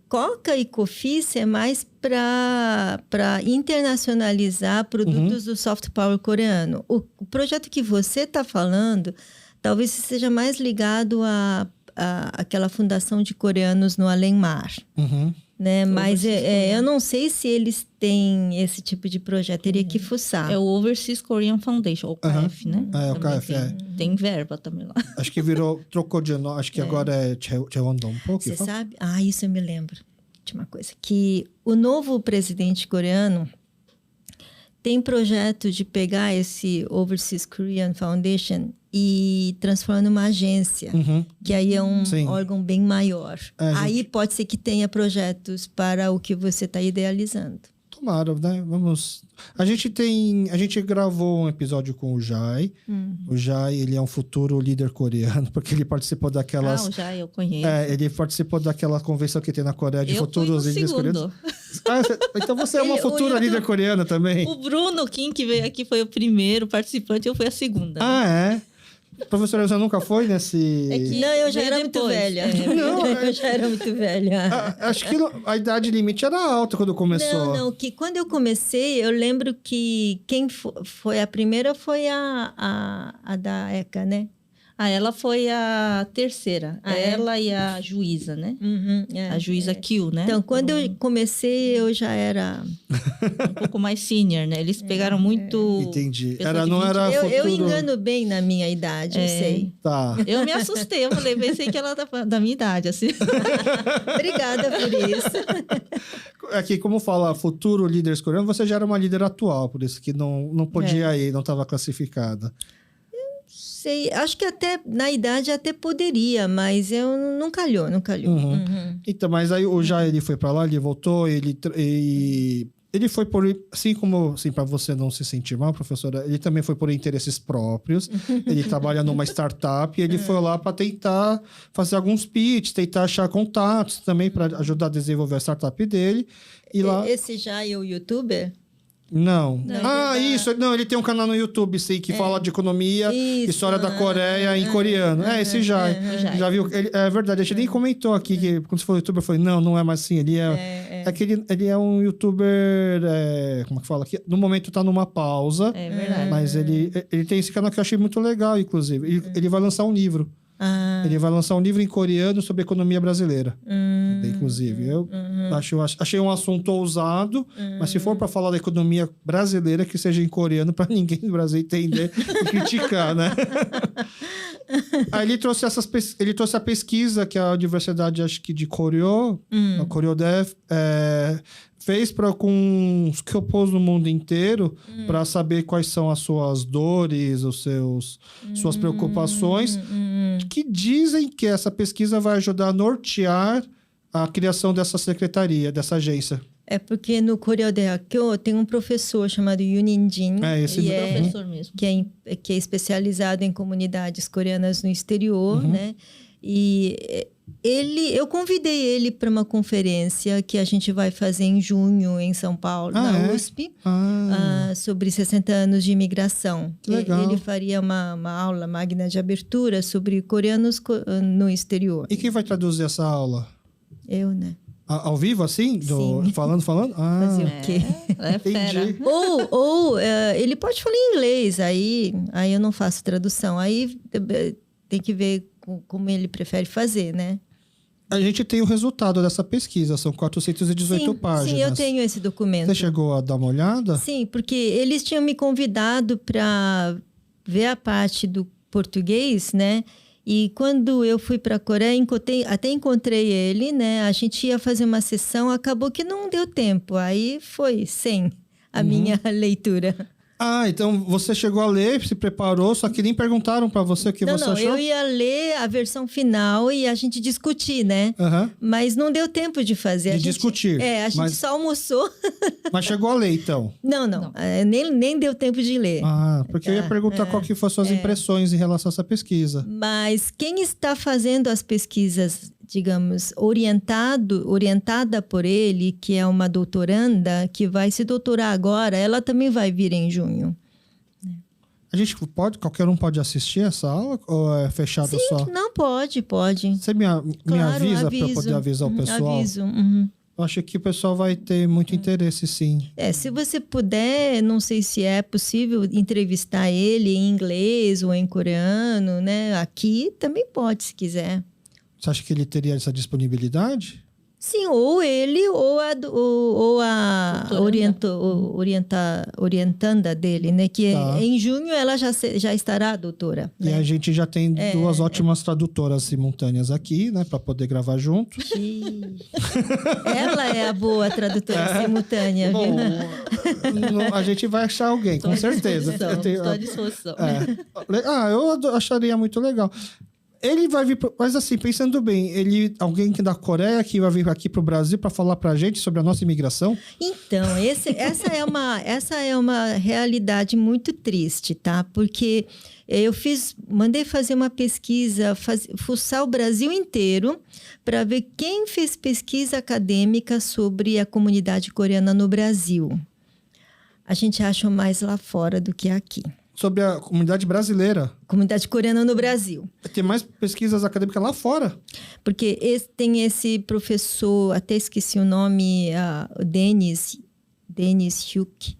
Coca e Cofice é mais para internacionalizar produtos do soft power coreano. O projeto que você está falando, talvez seja mais ligado àquela fundação de coreanos no além-mar. Né? Mas eu não sei se eles têm esse tipo de projeto, teria que fuçar. É o Overseas Korean Foundation, o KF, né? O KF, tem verba também lá. Acho que trocou de nome, acho que agora é Cheondompo. Você sabe? Isso eu me lembro de uma coisa, que o novo presidente coreano tem projeto de pegar esse Overseas Korean Foundation e transformar numa agência, que aí é um órgão bem maior. Aí pode ser que tenha projetos para o que você está idealizando. Tomara, né? Vamos... A gente gravou um episódio com o Jai. O Jai, ele é um futuro líder coreano, porque ele participou daquelas... o Jai eu conheço. Ele participou daquela convenção que tem na Coreia de futuros líderes coreanos. Então você é uma futura líder coreana também? O Bruno Kim, que veio aqui, foi o primeiro participante, eu fui a segunda. Professora, você nunca foi nesse... Não, eu já era muito velha. Eu já era muito velha. Acho que a idade limite era alta quando começou. Não, que quando eu comecei, eu lembro que quem foi a primeira foi a da ECA, né? Ela foi a terceira. Ela e a juíza, né? A juíza Kill, né? Então, quando eu comecei, eu já era... um pouco mais senior, né? Eles pegaram muito... Entendi. pessoa de Não 20. era Eu futuro... engano bem na minha idade, eu sei. Tá. Eu me assustei, eu falei, pensei que ela tá da minha idade, assim. Obrigada por isso. Aqui, como fala futuro líderes coreanos, você já era uma líder atual, por isso que não podia ir, não estava classificada. Sei, acho que até na idade até poderia, mas eu não calhou. Então, mas aí o já ele foi para lá, ele voltou, ele foi por, assim como, assim, para você não se sentir mal, professora, ele também foi por interesses próprios. Ele trabalha numa startup e ele foi lá para tentar fazer alguns pitches, tentar achar contatos também para ajudar a desenvolver a startup dele. E lá... Esse já é o youtuber? Não. Isso. Não, ele tem um canal no YouTube, sim, que fala de economia, história da Coreia em coreano. Esse já. Já viu? É verdade, a gente nem comentou aqui que quando você falou youtuber, eu falei, não é mais assim. Ele é que ele é um youtuber, como é que fala aqui? No momento tá numa pausa. É verdade. Mas ele tem esse canal que eu achei muito legal, inclusive. Ele vai lançar um livro. Ele vai lançar um livro em coreano sobre economia brasileira. Inclusive, eu achei um assunto ousado, mas se for para falar da economia brasileira, que seja em coreano, para ninguém do Brasil entender e criticar, né? Aí ele trouxe a pesquisa que a Universidade, acho que de Koryo, a Koryodev, fez com os Kyopos no mundo inteiro para saber quais são as suas dores, suas preocupações, que dizem que essa pesquisa vai ajudar a nortear a criação dessa secretaria, dessa agência. É porque no Koryodaekyo tem um professor chamado Yoon In-jin, professor mesmo, que é especializado em comunidades coreanas no exterior, né? E eu convidei ele para uma conferência que a gente vai fazer em junho em São Paulo, na USP, sobre 60 anos de imigração. Legal. Ele faria uma aula magna de abertura sobre coreanos no exterior. E quem vai traduzir essa aula? Eu, né? Ao vivo, assim? Sim. Falando? Fazer o quê? É fera. Entendi. Ou ele pode falar em inglês, aí eu não faço tradução. Aí tem que ver como ele prefere fazer, né? A gente tem o resultado dessa pesquisa, são 418 páginas. Sim, eu tenho esse documento. Você chegou a dar uma olhada? Sim, porque eles tinham me convidado para ver a parte do português, né? E quando eu fui para a Coreia, até encontrei ele, né? A gente ia fazer uma sessão, acabou que não deu tempo. Aí foi sem a minha leitura. Então você chegou a ler, se preparou, só que nem perguntaram para você o que você achou? Eu ia ler a versão final e a gente discutir, né? Mas não deu tempo de fazer. Discutir. A gente só almoçou. Mas chegou a ler, então? Não. Nem deu tempo de ler. Porque eu ia perguntar qual que foram suas impressões em relação a essa pesquisa. Mas quem está fazendo as pesquisas, digamos, orientada por ele, que é uma doutoranda, que vai se doutorar agora, ela também vai vir em junho. A gente qualquer um pode assistir essa aula? Ou é fechado só? Não, pode. Você me avisa para eu poder avisar o pessoal? Aviso. Eu acho que o pessoal vai ter muito interesse, sim. Se você puder, não sei se é possível entrevistar ele em inglês ou em coreano, né? Aqui também pode, se quiser. Você acha que ele teria essa disponibilidade? Sim, ou ele ou a orientanda dele, né? Que em junho ela já estará doutora. E né? a gente já tem duas ótimas tradutoras simultâneas aqui, né? Para poder gravar junto. Ela é a boa tradutora simultânea, Bom, viu? a gente vai achar alguém, com certeza. Estou à disposição. Eu acharia muito legal. Ele vai vir, mas assim, pensando bem, alguém que da Coreia que vai vir aqui para o Brasil para falar para a gente sobre a nossa imigração? Então, essa é uma realidade muito triste, tá? Porque mandei fazer uma pesquisa, fuçar o Brasil inteiro para ver quem fez pesquisa acadêmica sobre a comunidade coreana no Brasil. A gente acha mais lá fora do que aqui. Sobre a comunidade brasileira. Comunidade coreana no Brasil. Tem mais pesquisas acadêmicas lá fora. Porque tem esse professor, até esqueci o nome, o Denis Hyuk,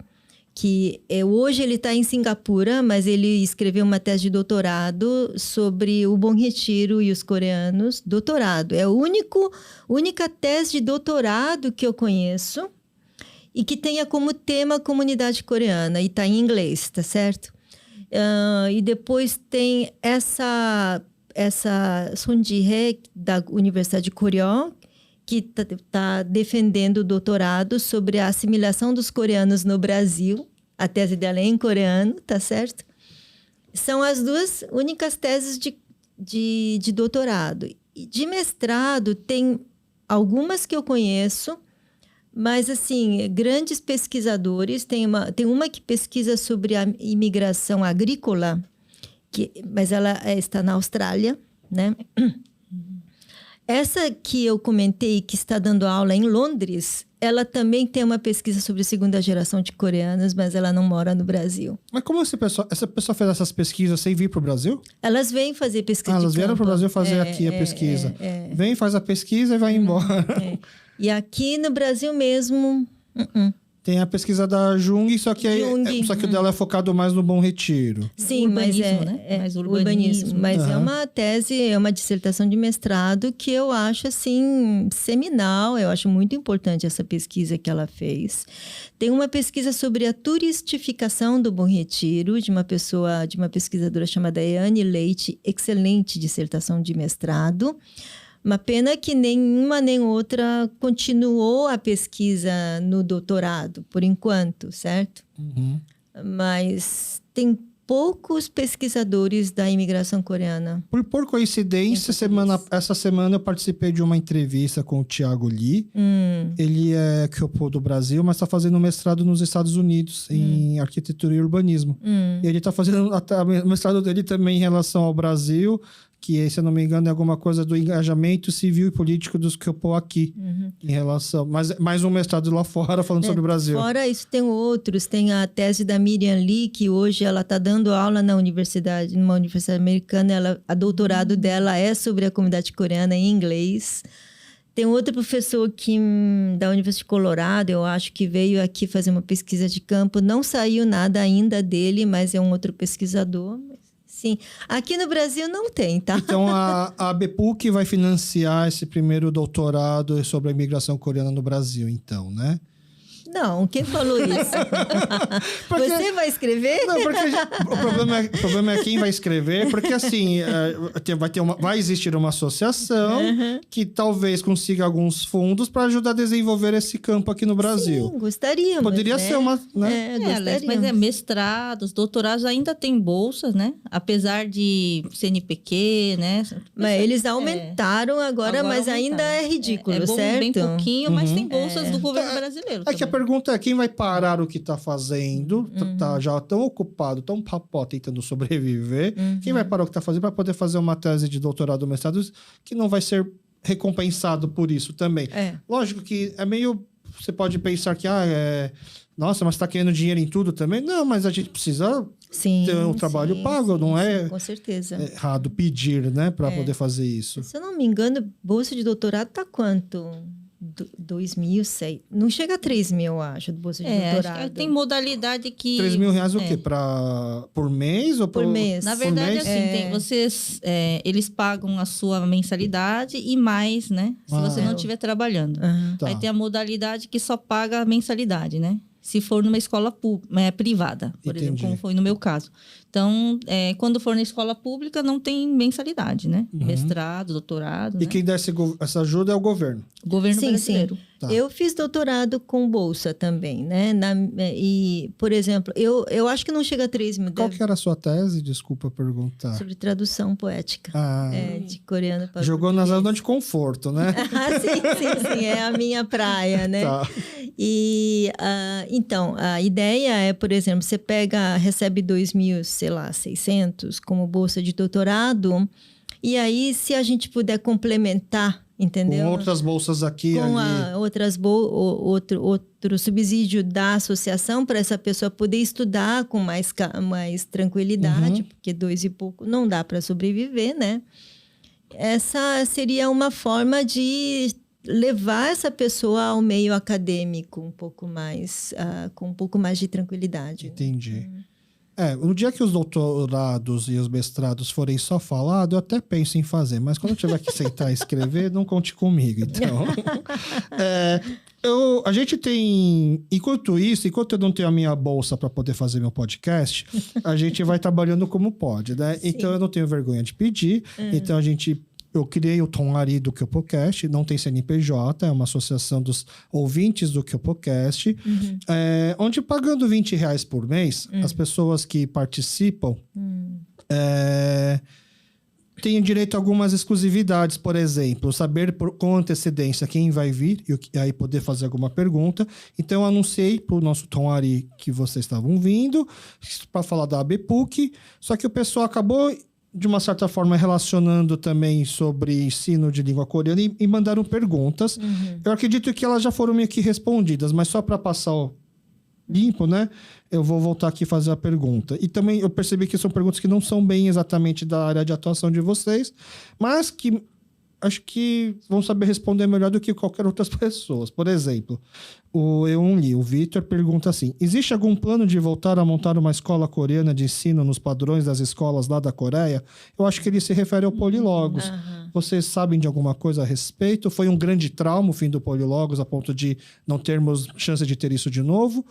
hoje ele está em Singapura, mas ele escreveu uma tese de doutorado sobre o Bom Retiro e os coreanos. Doutorado. É a única tese de doutorado que eu conheço e que tenha como tema a comunidade coreana. E está em inglês, tá certo? E depois tem essa Son Ji-hye, da Universidade de Korea, que está defendendo o doutorado sobre a assimilação dos coreanos no Brasil. A tese dela é em coreano, tá certo? São as duas únicas teses de doutorado. E de mestrado, tem algumas que eu conheço, mas, assim, grandes pesquisadores. Tem uma que pesquisa sobre a imigração agrícola, mas ela está na Austrália, né? Essa que eu comentei, que está dando aula em Londres, ela também tem uma pesquisa sobre a segunda geração de coreanos, mas ela não mora no Brasil. Mas como essa pessoa fez essas pesquisas sem vir para o Brasil? Elas vêm fazer pesquisa elas vieram para o Brasil fazer aqui a pesquisa. Vem, faz a pesquisa e vai embora. E aqui no Brasil mesmo... Tem a pesquisa da Jung, só que o dela é focado mais no Bom Retiro. Sim, urbanismo, mas né? Mais urbanismo. Mas é uma tese, é uma dissertação de mestrado que eu acho, assim, seminal. Eu acho muito importante essa pesquisa que ela fez. Tem uma pesquisa sobre a turistificação do Bom Retiro, de uma pesquisadora chamada Eane Leite. Excelente dissertação de mestrado. Uma pena que nenhuma nem outra continuou a pesquisa no doutorado, por enquanto, certo? Mas tem poucos pesquisadores da imigração coreana. Por coincidência, essa semana eu participei de uma entrevista com o Thiago Lee. Ele é Kyopo do Brasil, mas está fazendo mestrado nos Estados Unidos em arquitetura e urbanismo. E ele está fazendo o mestrado dele também em relação ao Brasil, que, se eu não me engano, é alguma coisa do engajamento civil e político dos Kyopo aqui, em relação... Mas mais um mestrado lá fora, falando sobre o Brasil. Fora isso, tem outros. Tem a tese da Miriam Lee, que hoje ela está dando aula numa universidade americana. A doutorado dela é sobre a comunidade coreana em inglês. Tem outro professor da Universidade de Colorado, eu acho, que veio aqui fazer uma pesquisa de campo. Não saiu nada ainda dele, mas é um outro pesquisador. Sim. Aqui no Brasil não tem, tá? Então, a BPUC vai financiar esse primeiro doutorado sobre a imigração coreana no Brasil, então, né? Não, quem falou isso? Você vai escrever? Não, porque o problema é quem vai escrever, porque assim, vai existir uma associação que talvez consiga alguns fundos para ajudar a desenvolver esse campo aqui no Brasil. Sim, gostaríamos. Poderia ser uma... Né? Mas mestrados, doutorados ainda tem bolsas, né? Apesar de CNPq, né? Mas eles aumentaram agora, mas ainda é ridículo, bom, certo? Bem pouquinho, mas tem bolsas do governo brasileiro também. Que a pergunta é, quem vai parar o que está fazendo? Tá já tão ocupado, tão papó tentando sobreviver. Quem vai parar o que está fazendo para poder fazer uma tese de doutorado ou mestrado que não vai ser recompensado por isso também? Lógico que é meio... Você pode pensar que, nossa, mas está querendo dinheiro em tudo também? Não, mas a gente precisa ter um trabalho pago, não é? Com certeza. Errado pedir, né, para poder fazer isso. Se eu não me engano, bolsa de doutorado tá quanto? 2.006. Não chega a 3.000, eu acho, de bolsa de doutorado. Tem modalidade que... 3.000 reais o quê? Por mês? Ou por mês. Na verdade, assim, eles pagam a sua mensalidade e mais, né? Se você não estiver trabalhando. Tá. Aí tem a modalidade que só paga a mensalidade, né? Se for numa escola privada, por exemplo, como foi no meu caso. Então, quando for na escola pública, não tem mensalidade, né? Mestrado, doutorado. E quem dá essa ajuda é o governo? O governo brasileiro. Tá. Eu fiz doutorado com bolsa também, né? E, por exemplo, eu acho que não chega a 3.000. Qual que era a sua tese? Desculpa perguntar. Sobre tradução poética. De coreano para Jogou português. na zona de conforto, né? Sim. É a minha praia, né? Tá. E, então, a ideia é, por exemplo, você recebe 2.600 como bolsa de doutorado, e aí, se a gente puder complementar, entendeu? Com outras bolsas aqui com ali. Outro subsídio da associação para essa pessoa poder estudar com mais tranquilidade, porque 2 e pouco não dá para sobreviver, né? Essa seria uma forma de levar essa pessoa ao meio acadêmico um pouco mais, com um pouco mais de tranquilidade. Entendi. No dia que os doutorados e os mestrados forem só falado, eu até penso em fazer, mas quando eu tiver que sentar e escrever, não conte comigo. Então, a gente tem... Enquanto eu não tenho a minha bolsa para poder fazer meu podcast, a gente vai trabalhando como pode, né? Sim. Então, eu não tenho vergonha de pedir. Então, eu criei o Tonari do QPOcast, não tem CNPJ, é uma associação dos ouvintes do QPOcast, onde pagando R$20 por mês, as pessoas que participam têm direito a algumas exclusividades, por exemplo, saber com antecedência quem vai vir e aí poder fazer alguma pergunta. Então, eu anunciei para o nosso Tonari que vocês estavam vindo para falar da ABPUC, só que o pessoal acabou, de uma certa forma, relacionando também sobre ensino de língua coreana e mandaram perguntas. Eu acredito que elas já foram meio que respondidas, mas só para passar o limpo, né? Eu vou voltar aqui e fazer a pergunta. E também eu percebi que são perguntas que não são bem exatamente da área de atuação de vocês, mas que acho que vão saber responder melhor do que qualquer outras pessoas. Por exemplo, o Vitor pergunta assim: existe algum plano de voltar a montar uma escola coreana de ensino nos padrões das escolas lá da Coreia? Eu acho que ele se refere ao Polilogos. Vocês sabem de alguma coisa a respeito? Foi um grande trauma o fim do Polilogos a ponto de não termos chance de ter isso de novo?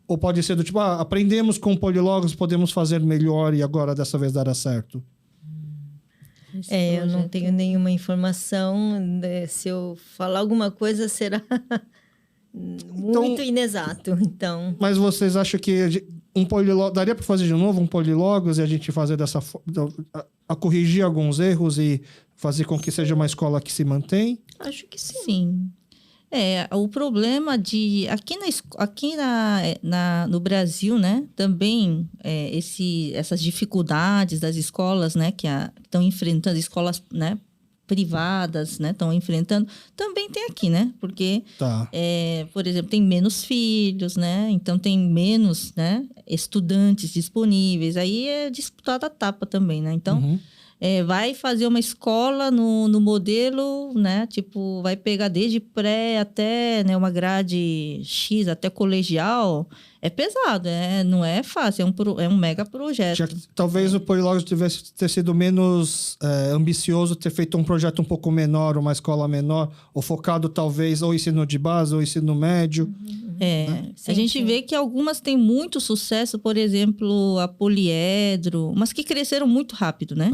Ou pode ser do tipo, aprendemos com o Polilogos, podemos fazer melhor e agora dessa vez dará certo? Eu não tenho nenhuma informação. Se eu falar alguma coisa, será muito inexato. Então... Mas vocês acham que daria para fazer de novo um Polilogos e a gente fazer dessa forma, a corrigir alguns erros e fazer com que seja uma escola que se mantém? Acho que sim. Sim. O problema de... no Brasil, né? Também essas dificuldades das escolas, né? Que estão enfrentando, escolas, né, privadas, né? Estão enfrentando. Também tem aqui, né? Porque, por exemplo, tem menos filhos, né? Então, tem menos, né, estudantes disponíveis. Aí é disputada a tapa também, né? Então... vai fazer uma escola no modelo, né? Tipo, vai pegar desde pré até, né, uma grade X, até colegial. É pesado, não é fácil, é um mega projeto. Talvez o Polilogos tivesse ter sido menos ambicioso, ter feito um projeto um pouco menor, uma escola menor, ou focado talvez ou ensino de base ou ensino médio. A gente vê que algumas têm muito sucesso, por exemplo, a Poliedro, mas que cresceram muito rápido, né?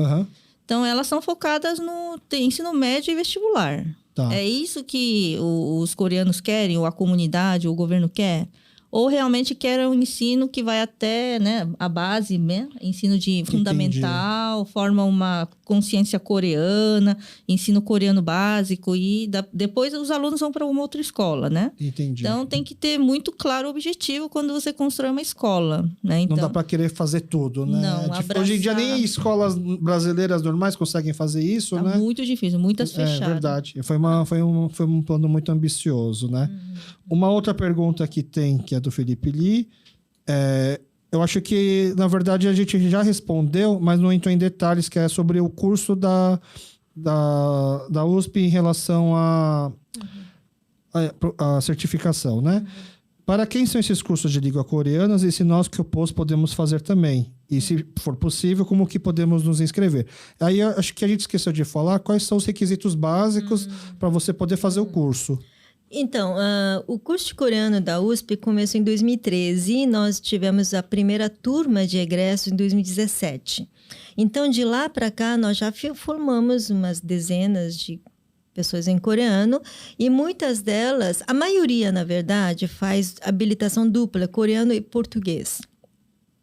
Então, elas são focadas no ensino médio e vestibular. É isso que os coreanos querem, ou a comunidade, ou o governo quer? Ou realmente querem um ensino que vai até, né, a base, né? Ensino de fundamental, forma uma consciência coreana, ensino coreano básico e depois os alunos vão para uma outra escola, né? Entendi. Então, tem que ter muito claro o objetivo quando você constrói uma escola, né? Então, não dá para querer fazer tudo, né? Não, hoje em dia nem escolas brasileiras normais conseguem fazer isso, né? Muito difícil, muitas fechadas. É verdade. Foi um plano muito ambicioso, né? Uma outra pergunta que é do Felipe Lee. Eu acho que, na verdade, a gente já respondeu, mas não entrou em detalhes, que é sobre o curso da USP em relação à certificação, né? Para quem são esses cursos de língua coreanas e se nós que opôs podemos fazer também? E se for possível, como que podemos nos inscrever? Aí eu acho que a gente esqueceu de falar quais são os requisitos básicos para você poder fazer o curso. Então, o curso de coreano da USP começou em 2013 e nós tivemos a primeira turma de egresso em 2017. Então, de lá para cá, nós já formamos umas dezenas de pessoas em coreano e muitas delas, a maioria, na verdade, faz habilitação dupla, coreano e português.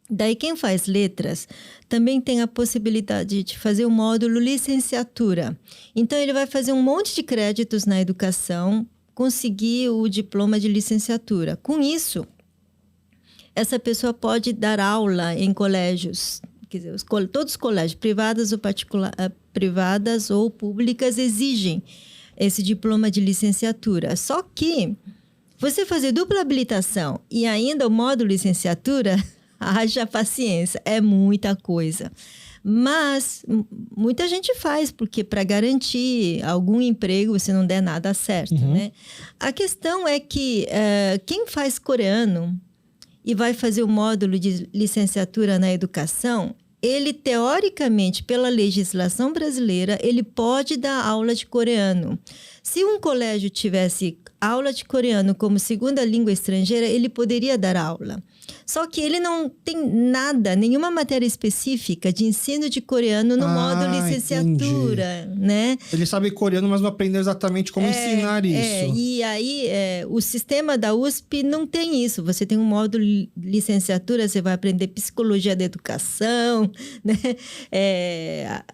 Daí, quem faz letras também tem a possibilidade de fazer o módulo licenciatura. Então, ele vai fazer um monte de créditos na educação, conseguir o diploma de licenciatura. Com isso, essa pessoa pode dar aula em colégios, quer dizer, todos os colégios, privadas ou públicas, exigem esse diploma de licenciatura. Só que você fazer dupla habilitação e ainda o módulo licenciatura, haja paciência, é muita coisa. Mas muita gente faz, porque para garantir algum emprego, se não der nada certo, né? A questão é que quem faz coreano e vai fazer o módulo de licenciatura na educação, ele, teoricamente, pela legislação brasileira, ele pode dar aula de coreano. Se um colégio tivesse aula de coreano como segunda língua estrangeira, ele poderia dar aula. Só que ele não tem nada, nenhuma matéria específica de ensino de coreano no módulo licenciatura, né? Ele sabe coreano, mas não aprende exatamente como ensinar isso. E aí, o sistema da USP não tem isso. Você tem um módulo licenciatura, você vai aprender psicologia da educação, né?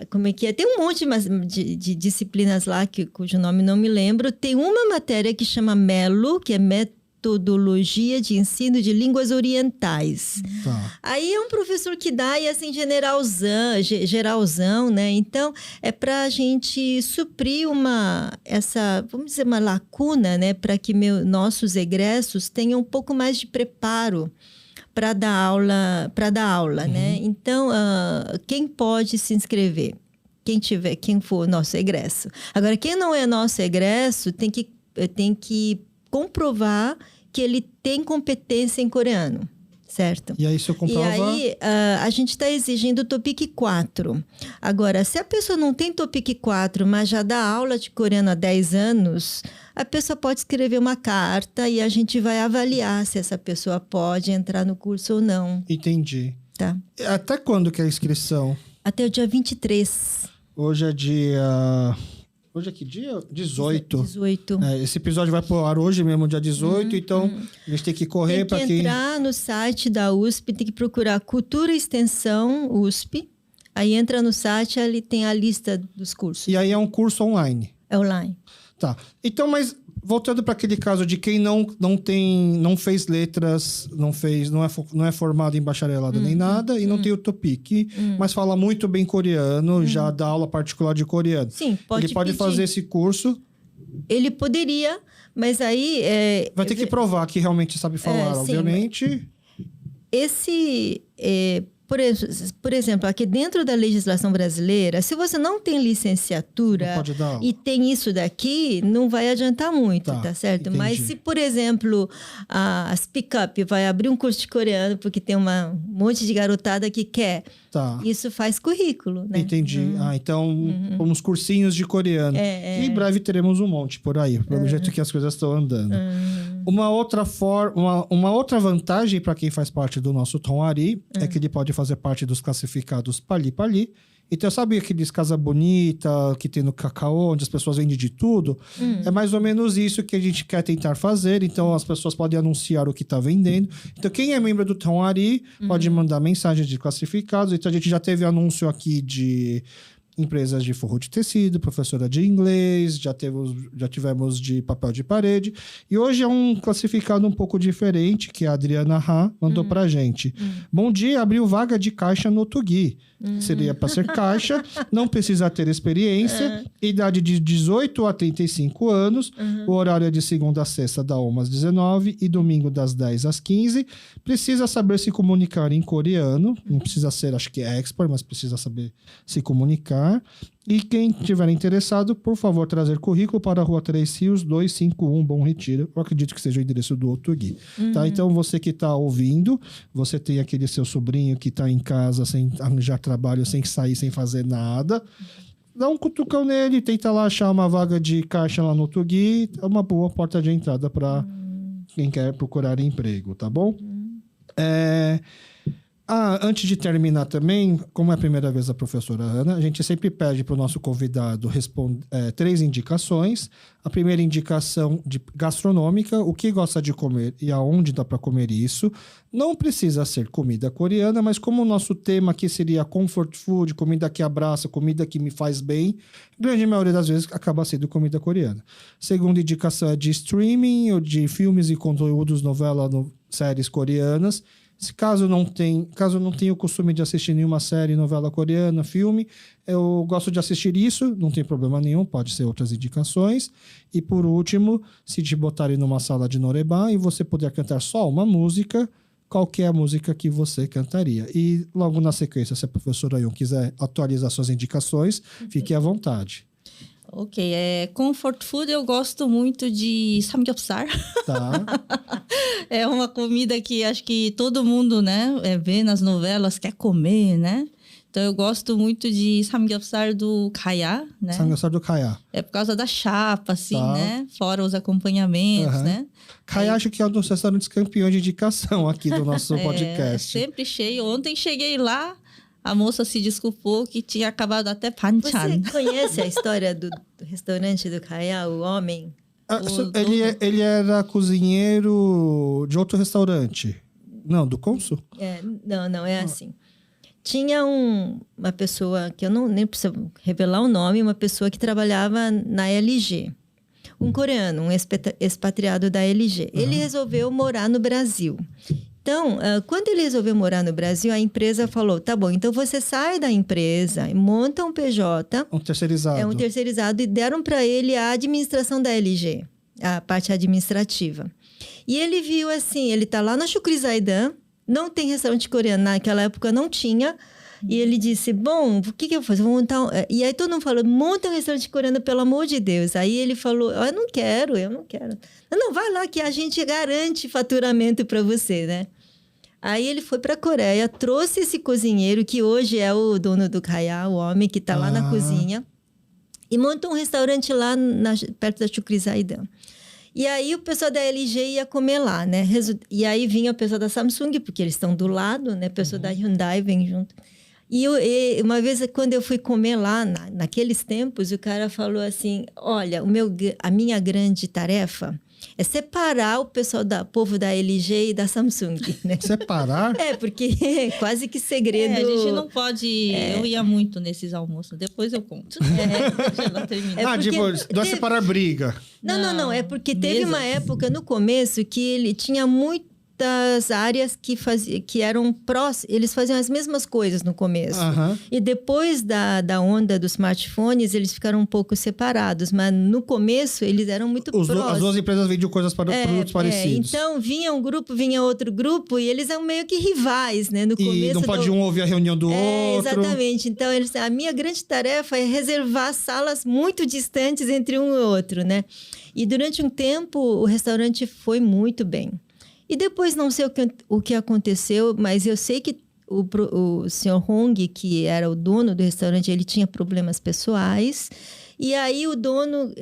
Como é que é? Tem um monte de disciplinas lá, cujo nome não me lembro. Tem uma matéria que chama MELO, que é Metodologia de Ensino de Línguas Orientais. Tá. Aí é um professor que dá, e assim, geralzão, né? Então, é para a gente suprir vamos dizer, uma lacuna, né? Para que nossos egressos tenham um pouco mais de preparo para dar aula, né? Então, quem pode se inscrever? Quem for nosso egresso. Agora, quem não é nosso egresso tem que comprovar que ele tem competência em coreano, certo? E aí, se eu comprova... E aí, a gente está exigindo o TOPIK 4. Agora, se a pessoa não tem TOPIK 4, mas já dá aula de coreano há 10 anos, a pessoa pode escrever uma carta e a gente vai avaliar se essa pessoa pode entrar no curso ou não. Entendi. Tá? Até quando que é a inscrição? Até o dia 23. Hoje é dia... Hoje é que dia? 18. 18. Esse episódio vai pro ar hoje mesmo, dia 18. Então, a gente tem que correr para quem... Tem que entrar no site da USP, tem que procurar Cultura e Extensão USP. Aí entra no site, ali tem a lista dos cursos. E aí é um curso online? É online. Tá. Então, mas voltando para aquele caso de quem não fez letras, não é formado em bacharelado nem nada, e não tem o TOPIK, mas fala muito bem coreano, já dá aula particular de coreano. Sim, Ele pode pedir. fazer esse curso. Ele poderia, mas aí... Vai ter que provar que realmente sabe falar, obviamente. Por exemplo, aqui dentro da legislação brasileira, se você não tem licenciatura não pode dar aula. E tem isso daqui, não vai adiantar muito, tá certo? Entendi. Mas se, por exemplo, a Speak Up vai abrir um curso de coreano porque tem um monte de garotada que quer, isso faz currículo, né? Entendi. Então, uns cursinhos de coreano. E em breve teremos um monte por aí, pelo jeito que as coisas estão andando. Uma outra vantagem para quem faz parte do nosso Tom Ari é que ele pode fazer parte dos classificados Pali Pali. Então, sabe aqueles Casa Bonita que tem no Cacau, onde as pessoas vendem de tudo? É mais ou menos isso que a gente quer tentar fazer. Então, as pessoas podem anunciar o que está vendendo. Então, quem é membro do Tom Ari pode mandar mensagens de classificados. Então, a gente já teve anúncio aqui de empresas de forro de tecido, professora de inglês, já tivemos de papel de parede. E hoje é um classificado um pouco diferente, que a Adriana Ha mandou pra gente. Bom dia, abriu vaga de caixa no Tugui. Seria para ser caixa, não precisa ter experiência, idade de 18 a 35 anos, o horário é de segunda a sexta, da 1 às 19 e domingo das 10 às 15. Precisa saber se comunicar em coreano, não precisa ser, acho que é expert, mas precisa saber se comunicar. E quem estiver interessado, por favor, trazer currículo para a Rua 3 Rios, 251, Bom Retiro. Eu acredito que seja o endereço do Tugui. Tá? Então, você que está ouvindo, você tem aquele seu sobrinho que está em casa sem arranjar trabalho, sem sair, sem fazer nada. Dá um cutucão nele, tenta lá achar uma vaga de caixa lá no Tugui. É uma boa porta de entrada para quem quer procurar emprego, tá bom? Antes de terminar também, como é a primeira vez a professora Ana, a gente sempre pede para o nosso convidado 3 indicações. A primeira indicação gastronômica, o que gosta de comer e aonde dá para comer isso. Não precisa ser comida coreana, mas como o nosso tema aqui seria comfort food, comida que abraça, comida que me faz bem, a grande maioria das vezes acaba sendo comida coreana. Segunda indicação é de streaming, ou de filmes e conteúdos, novelas, séries coreanas. Caso não tenha o costume de assistir nenhuma série, novela coreana, filme, eu gosto de assistir isso, não tem problema nenhum, pode ser outras indicações. E por último, se te botarem numa sala de norebá e você puder cantar só uma música, qual que é a música que você cantaria. E logo na sequência, se a professora Yun quiser atualizar suas indicações, fique à vontade. Ok, comfort food eu gosto muito de samgyeopsal. Tá? É uma comida que acho que todo mundo, né, vê nas novelas, quer comer, né? Então eu gosto muito de samgyeopsal do Kaya, né? Samgyeopsal do Kaya. É por causa da chapa, assim, Tá. né? Fora os acompanhamentos, né? Kaya acho que é um dos restaurantes campeões de indicação aqui do nosso podcast. Sempre cheio. Ontem cheguei lá, a moça se desculpou que tinha acabado até panchan. Você conhece a história do restaurante do Kaya, o homem? Ele era cozinheiro de outro restaurante. Não, do Cônsul? Não, é assim. Tinha uma pessoa, que eu nem preciso revelar o nome, uma pessoa que trabalhava na LG. Um coreano, um expatriado da LG. Ele resolveu morar no Brasil. Então, quando ele resolveu morar no Brasil, a empresa falou, tá bom, então você sai da empresa, monta um PJ. Um terceirizado. É um terceirizado e deram para ele a administração da LG, a parte administrativa. E ele viu assim, ele tá lá na Chukrizaidan, não tem restaurante coreano, naquela época não tinha. E ele disse, bom, o que eu vou fazer? Vou montar E aí todo mundo falou, monta um restaurante coreano, pelo amor de Deus. Aí ele falou, eu não quero. Não, vai lá que a gente garante faturamento para você, né? Aí ele foi para a Coreia, trouxe esse cozinheiro, que hoje é o dono do Kaya, o homem que está lá na cozinha, e montou um restaurante lá perto da Chukrizaidan. E aí o pessoal da LG ia comer lá, né? E aí vinha o pessoal da Samsung, porque eles estão do lado, né? O pessoal da Hyundai vem junto. E uma vez, quando eu fui comer lá, naqueles tempos, o cara falou assim, olha, a minha grande tarefa é separar o pessoal povo da LG e da Samsung, né? Separar? Porque é quase que segredo. A gente não pode... Eu ia muito nesses almoços, depois eu conto. Deixa ela terminar. Não é separar briga. Não. É porque teve uma época no começo que ele tinha muitas áreas que eram próximas, eles faziam as mesmas coisas no começo. E depois da onda dos smartphones, eles ficaram um pouco separados, mas no começo eles eram muito próximos. As duas empresas vendiam coisas para produtos parecidos. Então, vinha um grupo, vinha outro grupo, e eles eram meio que rivais, né? No começo. E não pode um ouvir a reunião do outro. Exatamente. Então, a minha grande tarefa é reservar salas muito distantes entre um e outro, né? E durante um tempo, o restaurante foi muito bem. E depois, não sei o que aconteceu, mas eu sei que o senhor Hong, que era o dono do restaurante, ele tinha problemas pessoais. E aí o dono,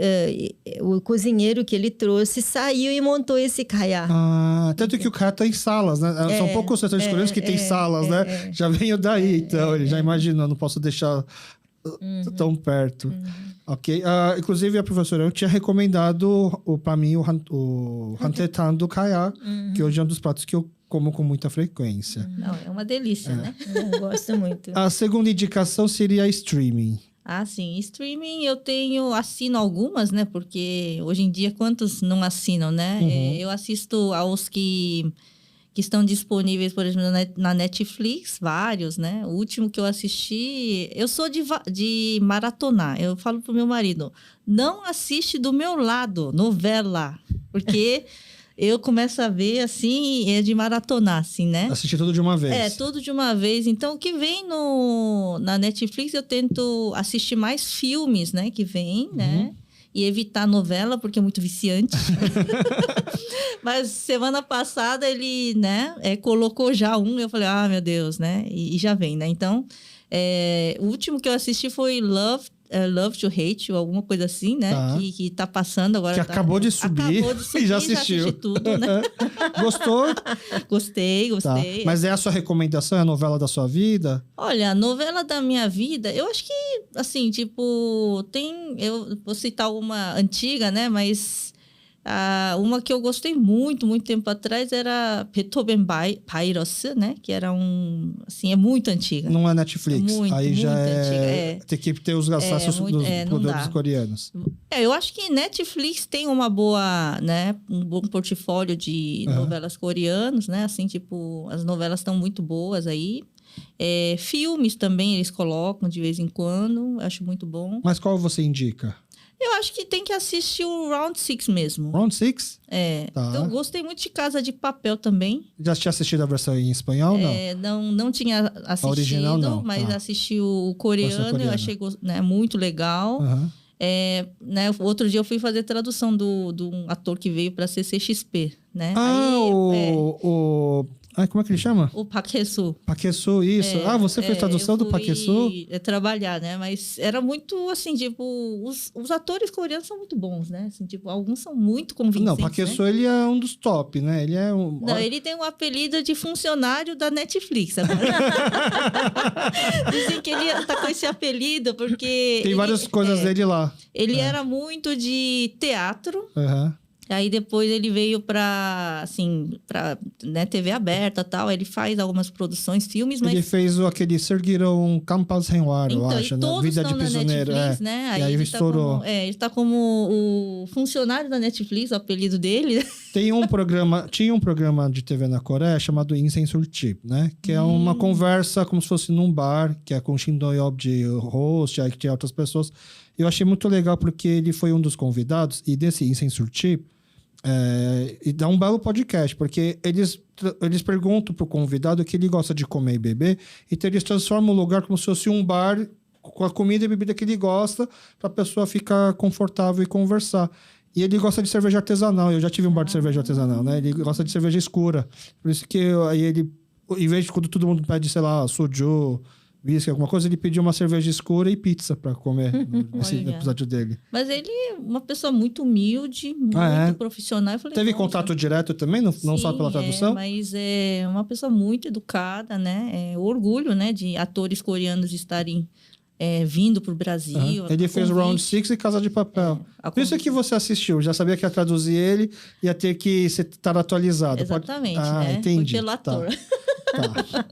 o cozinheiro que ele trouxe, saiu e montou esse Kaya. Tanto que o Kaya tem salas, né? São poucos restaurantes coreanos que tem salas, né? Já veio daí, então. Ele já imaginou, não posso deixar tão perto. Ok. Inclusive, a professora eu tinha recomendado para mim o Hantetan do Kaya, que hoje é um dos pratos que eu como com muita frequência. Não, é uma delícia, né? Eu gosto muito. A segunda indicação seria streaming. Sim. Streaming assino algumas, né? Porque hoje em dia, quantos não assinam, né? Eu assisto aos que estão disponíveis, por exemplo, na Netflix, vários, né? O último que eu assisti... Eu sou de maratonar. Eu falo pro meu marido, não assiste do meu lado, novela. Porque eu começo a ver, assim, de maratonar, assim, né? Assistir tudo de uma vez. Tudo de uma vez. Então, o que vem na Netflix, eu tento assistir mais filmes, né? Que vem, né? E evitar novela, porque é muito viciante. Mas semana passada ele, né, colocou já eu falei, meu Deus, né? E já vem, né? Então, o último que eu assisti foi Love to Hate, ou alguma coisa assim, né? Tá. Que tá passando agora. Que acabou de subir e já assistiu. Já assisti tudo, né? Gostou? Gostei. Tá. Mas é a sua recomendação? É a novela da sua vida? Olha, a novela da minha vida, eu acho que, assim, tipo, eu vou citar uma antiga, né? Mas uma que eu gostei muito tempo atrás era Beethoven Virus, né? Que era assim, é muito antiga. Não é Netflix. Aí já antiga. Tem que ter os acessos dos produtos coreanos. Eu acho que Netflix tem uma boa, né? Um bom portfólio de novelas coreanas, né? Assim, tipo, as novelas estão muito boas aí. Filmes também eles colocam de vez em quando. Acho muito bom. Mas qual você indica? Eu acho que tem que assistir o Round Six mesmo. Round Six? É. Tá. Eu gostei muito de Casa de Papel também. Já tinha assistido a versão em espanhol, não? Não tinha assistido, original, não. mas Tá. assisti o coreano, coreana. eu achei muito legal. Aham. Outro dia eu fui fazer tradução do um ator que veio para CCXP, né? Como é que ele chama? O Park Hae-soo. Park Hae-soo, isso. Você fez tradução do Park Hae-soo? Trabalhar, né? Mas era muito, assim, tipo... Os atores coreanos são muito bons, né? Assim, tipo, alguns são muito convincentes, Não, Park Hae-soo, ele é um dos top, né? Ele é um... Não, ele tem um apelido de funcionário da Netflix agora. Dizem que ele tá com esse apelido porque... Tem várias coisas dele lá. Ele era muito de teatro. Aham. Aí depois ele veio para TV aberta e tal. Ele faz algumas produções, filmes, mas... Ele fez aquele Serguirão Campas Renwar, eu acho, né? todos Vida estão de na Prisioneiro. Netflix, né? E aí ele estourou. Ele tá como o funcionário da Netflix, o apelido dele. Tinha um programa de TV na Coreia chamado Incensurchip, né? Que é uma conversa como se fosse num bar, que é com Shin Do-yeop de host, aí que tinha outras pessoas. Eu achei muito legal porque ele foi um dos convidados, e desse Incensurchip, e dá um belo podcast, porque eles perguntam pro convidado o que ele gosta de comer e beber, então eles transformam o lugar como se fosse um bar com a comida e bebida que ele gosta, pra pessoa ficar confortável e conversar. E ele gosta de cerveja artesanal. Eu já tive um bar de cerveja artesanal, né? Ele gosta de cerveja escura. Por isso que aí ele, em vez de quando todo mundo pede, sei lá, soju, whisky, alguma coisa, ele pediu uma cerveja escura e pizza pra comer nesse episódio dele. Mas ele é uma pessoa muito humilde, muito profissional. Eu falei, teve contato direto também, não só pela tradução? Mas é uma pessoa muito educada, né? Orgulho, né? De atores coreanos estarem vindo pro Brasil. Ele fez Round Six e Casa de Papel. Por isso que você assistiu. Já sabia que ia traduzir ele, ia ter que estar atualizado. Exatamente, né? Entendi. Foi pelo ator. Tá.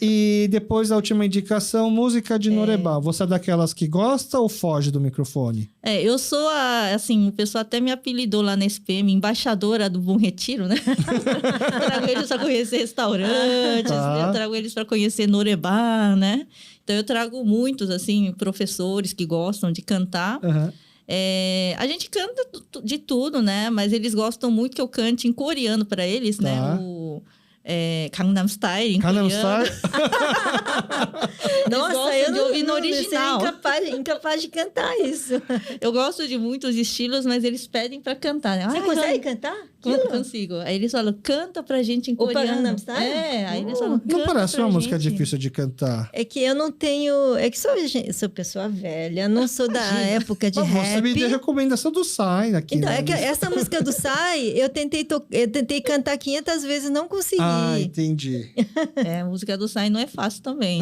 E depois da última indicação, música de Norebá. Você é daquelas que gosta ou foge do microfone? Eu sou o pessoal até me apelidou lá na SPM, embaixadora do Bom Retiro, né? Trago eles para conhecer restaurantes, eu trago eles para conhecer Norebá, né? Então eu trago muitos, assim, professores que gostam de cantar. Uhum. A gente canta de tudo, né? Mas eles gostam muito que eu cante em coreano para eles, né? O Gangnam Style em Gangnam coreano. Style? Nossa, eu de ouvir no original. Incapaz de cantar isso. Eu gosto de muitos estilos, mas eles pedem pra cantar, né? Você consegue cantar? Consigo. Aí eles falam, canta pra gente em coreano. Gangnam Style? Aí eles falam, canta. Não parece uma música gente. difícil de cantar. É que eu não tenho... É que sou pessoa velha, não sou da época de rap. Você me deu recomendação do Sai aqui. Então, né? é que essa música do Sai, eu tentei cantar 500 vezes, não consegui. Entendi. A música do Sai não é fácil também.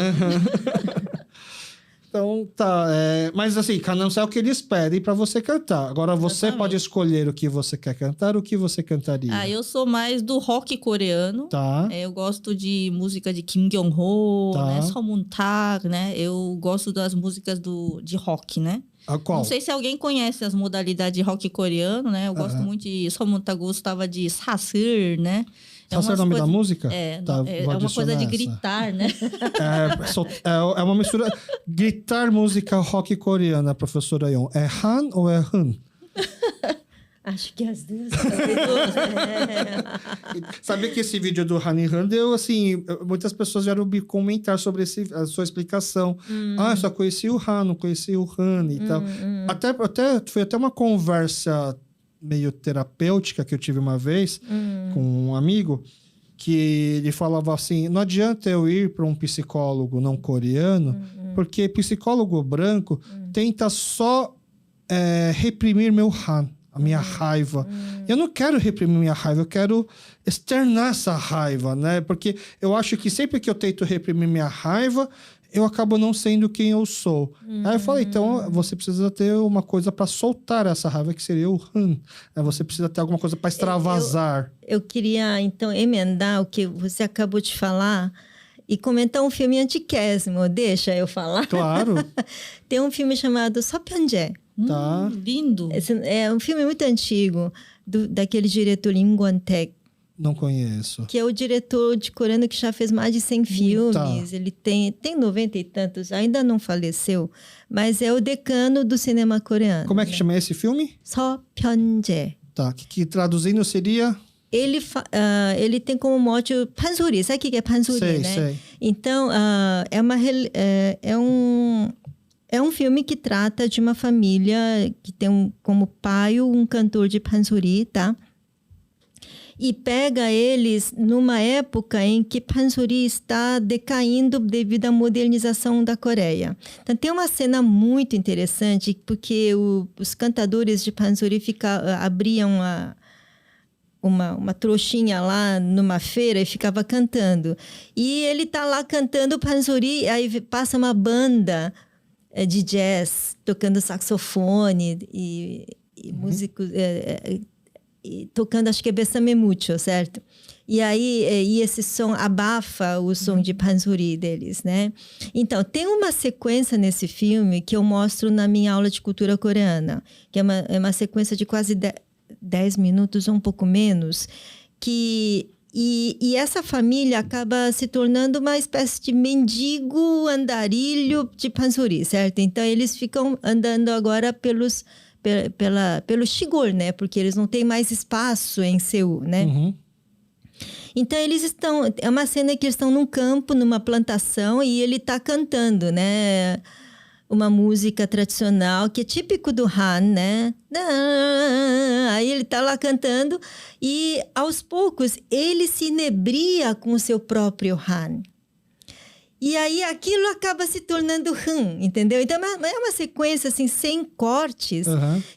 Então, tá. Mas assim, Gangnam Style é o que eles pedem pra você cantar. Agora, você pode escolher o que você quer cantar, o que você cantaria. Eu sou mais do rock coreano. Tá. Eu gosto de música de Kim Kyung-ho, né? Seo Moon-tak, né? Eu gosto das músicas de rock, né? A qual? Não sei se alguém conhece as modalidades de rock coreano, né? Eu gosto muito de... Seo Moon-tak gostava de Sasir, né? Sasir é o nome da música? É uma coisa de gritar, né? É uma mistura... Gritar música rock coreana, professora Yon. É Han ou é Han? Acho que as duas. Sabia que esse vídeo do Han e Han deu, assim... Muitas pessoas vieram me comentar sobre a sua explicação. Eu só conheci o Han, não conheci o Han e tal. Foi até uma conversa meio terapêutica que eu tive uma vez com um amigo, que ele falava assim, não adianta eu ir para um psicólogo não coreano, porque psicólogo branco tenta só reprimir meu Han, a minha raiva. Eu não quero reprimir minha raiva, eu quero externar essa raiva, né? Porque eu acho que sempre que eu tento reprimir minha raiva, eu acabo não sendo quem eu sou. Aí eu falei, então você precisa ter uma coisa para soltar essa raiva, que seria o Han. Você precisa ter alguma coisa para extravasar. Eu queria, então, emendar o que você acabou de falar e comentar um filme antiquésimo. Deixa eu falar? Claro. Tem um filme chamado Sopyeonjae. Tá. Lindo. É um filme muito antigo, daquele diretor Lim Kwon-taek. Não conheço. Que é o diretor de coreano que já fez mais de 100 filmes. Ele tem 90 e tantos, ainda não faleceu, mas é o decano do cinema coreano. Como é que chama esse filme? Seo Pyeon-jae. Tá, que traduzindo seria... Ele tem como mote o pansori. Sabe o que é pansori, Sei, né? sei. Então, é um filme que trata de uma família que tem como pai um cantor de pansori, tá? E pega eles numa época em que pansori está decaindo devido à modernização da Coreia. Então, tem uma cena muito interessante, porque os cantadores de pansori abriam uma trouxinha lá numa feira e ficava cantando. E ele tá lá cantando pansori, aí passa uma banda de jazz, tocando saxofone e músicos... tocando, acho que é Bésame Mucho, certo? E aí, esse som abafa o som de pansori deles, né? Então, tem uma sequência nesse filme que eu mostro na minha aula de cultura coreana, que é uma sequência de quase 10 minutos, ou um pouco menos, e essa família acaba se tornando uma espécie de mendigo andarilho de pansori, certo? Então, eles ficam andando agora pelo Sigor, né? Porque eles não têm mais espaço em Seul, né? Uhum. Então, eles estão... É uma cena que eles estão num campo, numa plantação, e ele está cantando, né? Uma música tradicional, que é típico do Han, né? Aí ele está lá cantando, e aos poucos, ele se inebria com o seu próprio Han. E aí aquilo acaba se tornando Han, entendeu? Então é uma sequência assim, sem cortes,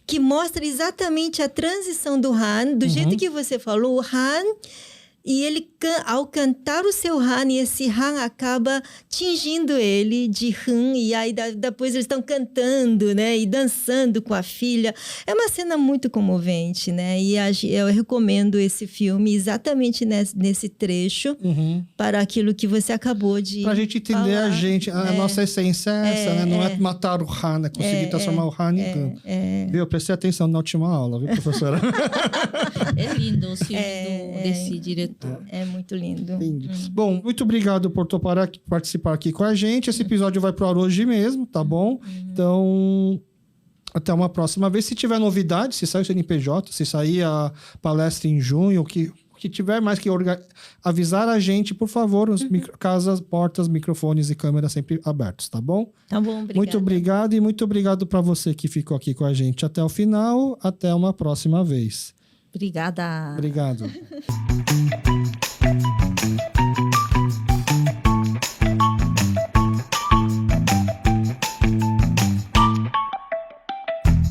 que mostra exatamente a transição do Han, do jeito que você falou, o Han, e ele, ao cantar o seu Han, e esse Han acaba tingindo ele de Han, e aí depois eles estão cantando, né? E dançando com a filha. É uma cena muito comovente, né? E eu recomendo esse filme exatamente nesse trecho, para aquilo que você acabou de Pra gente entender falar. a nossa essência é essa, né? Não é matar o Han, é conseguir transformar o Han em canto. Viu? Eu prestei atenção na última aula, viu, professora? É lindo o filme desse diretor. É muito lindo. Bom, muito obrigado por topar participar aqui com a gente. Esse episódio vai pro ar hoje mesmo, tá bom? Então, até uma próxima vez. Se tiver novidade, se sair o CNPJ, se sair a palestra em junho, o que tiver mais que avisar a gente, por favor, os casas, portas, microfones e câmeras sempre abertos, tá bom? Tá bom, obrigada. Muito obrigado e muito obrigado para você que ficou aqui com a gente até o final. Até uma próxima vez. Obrigada. Obrigado.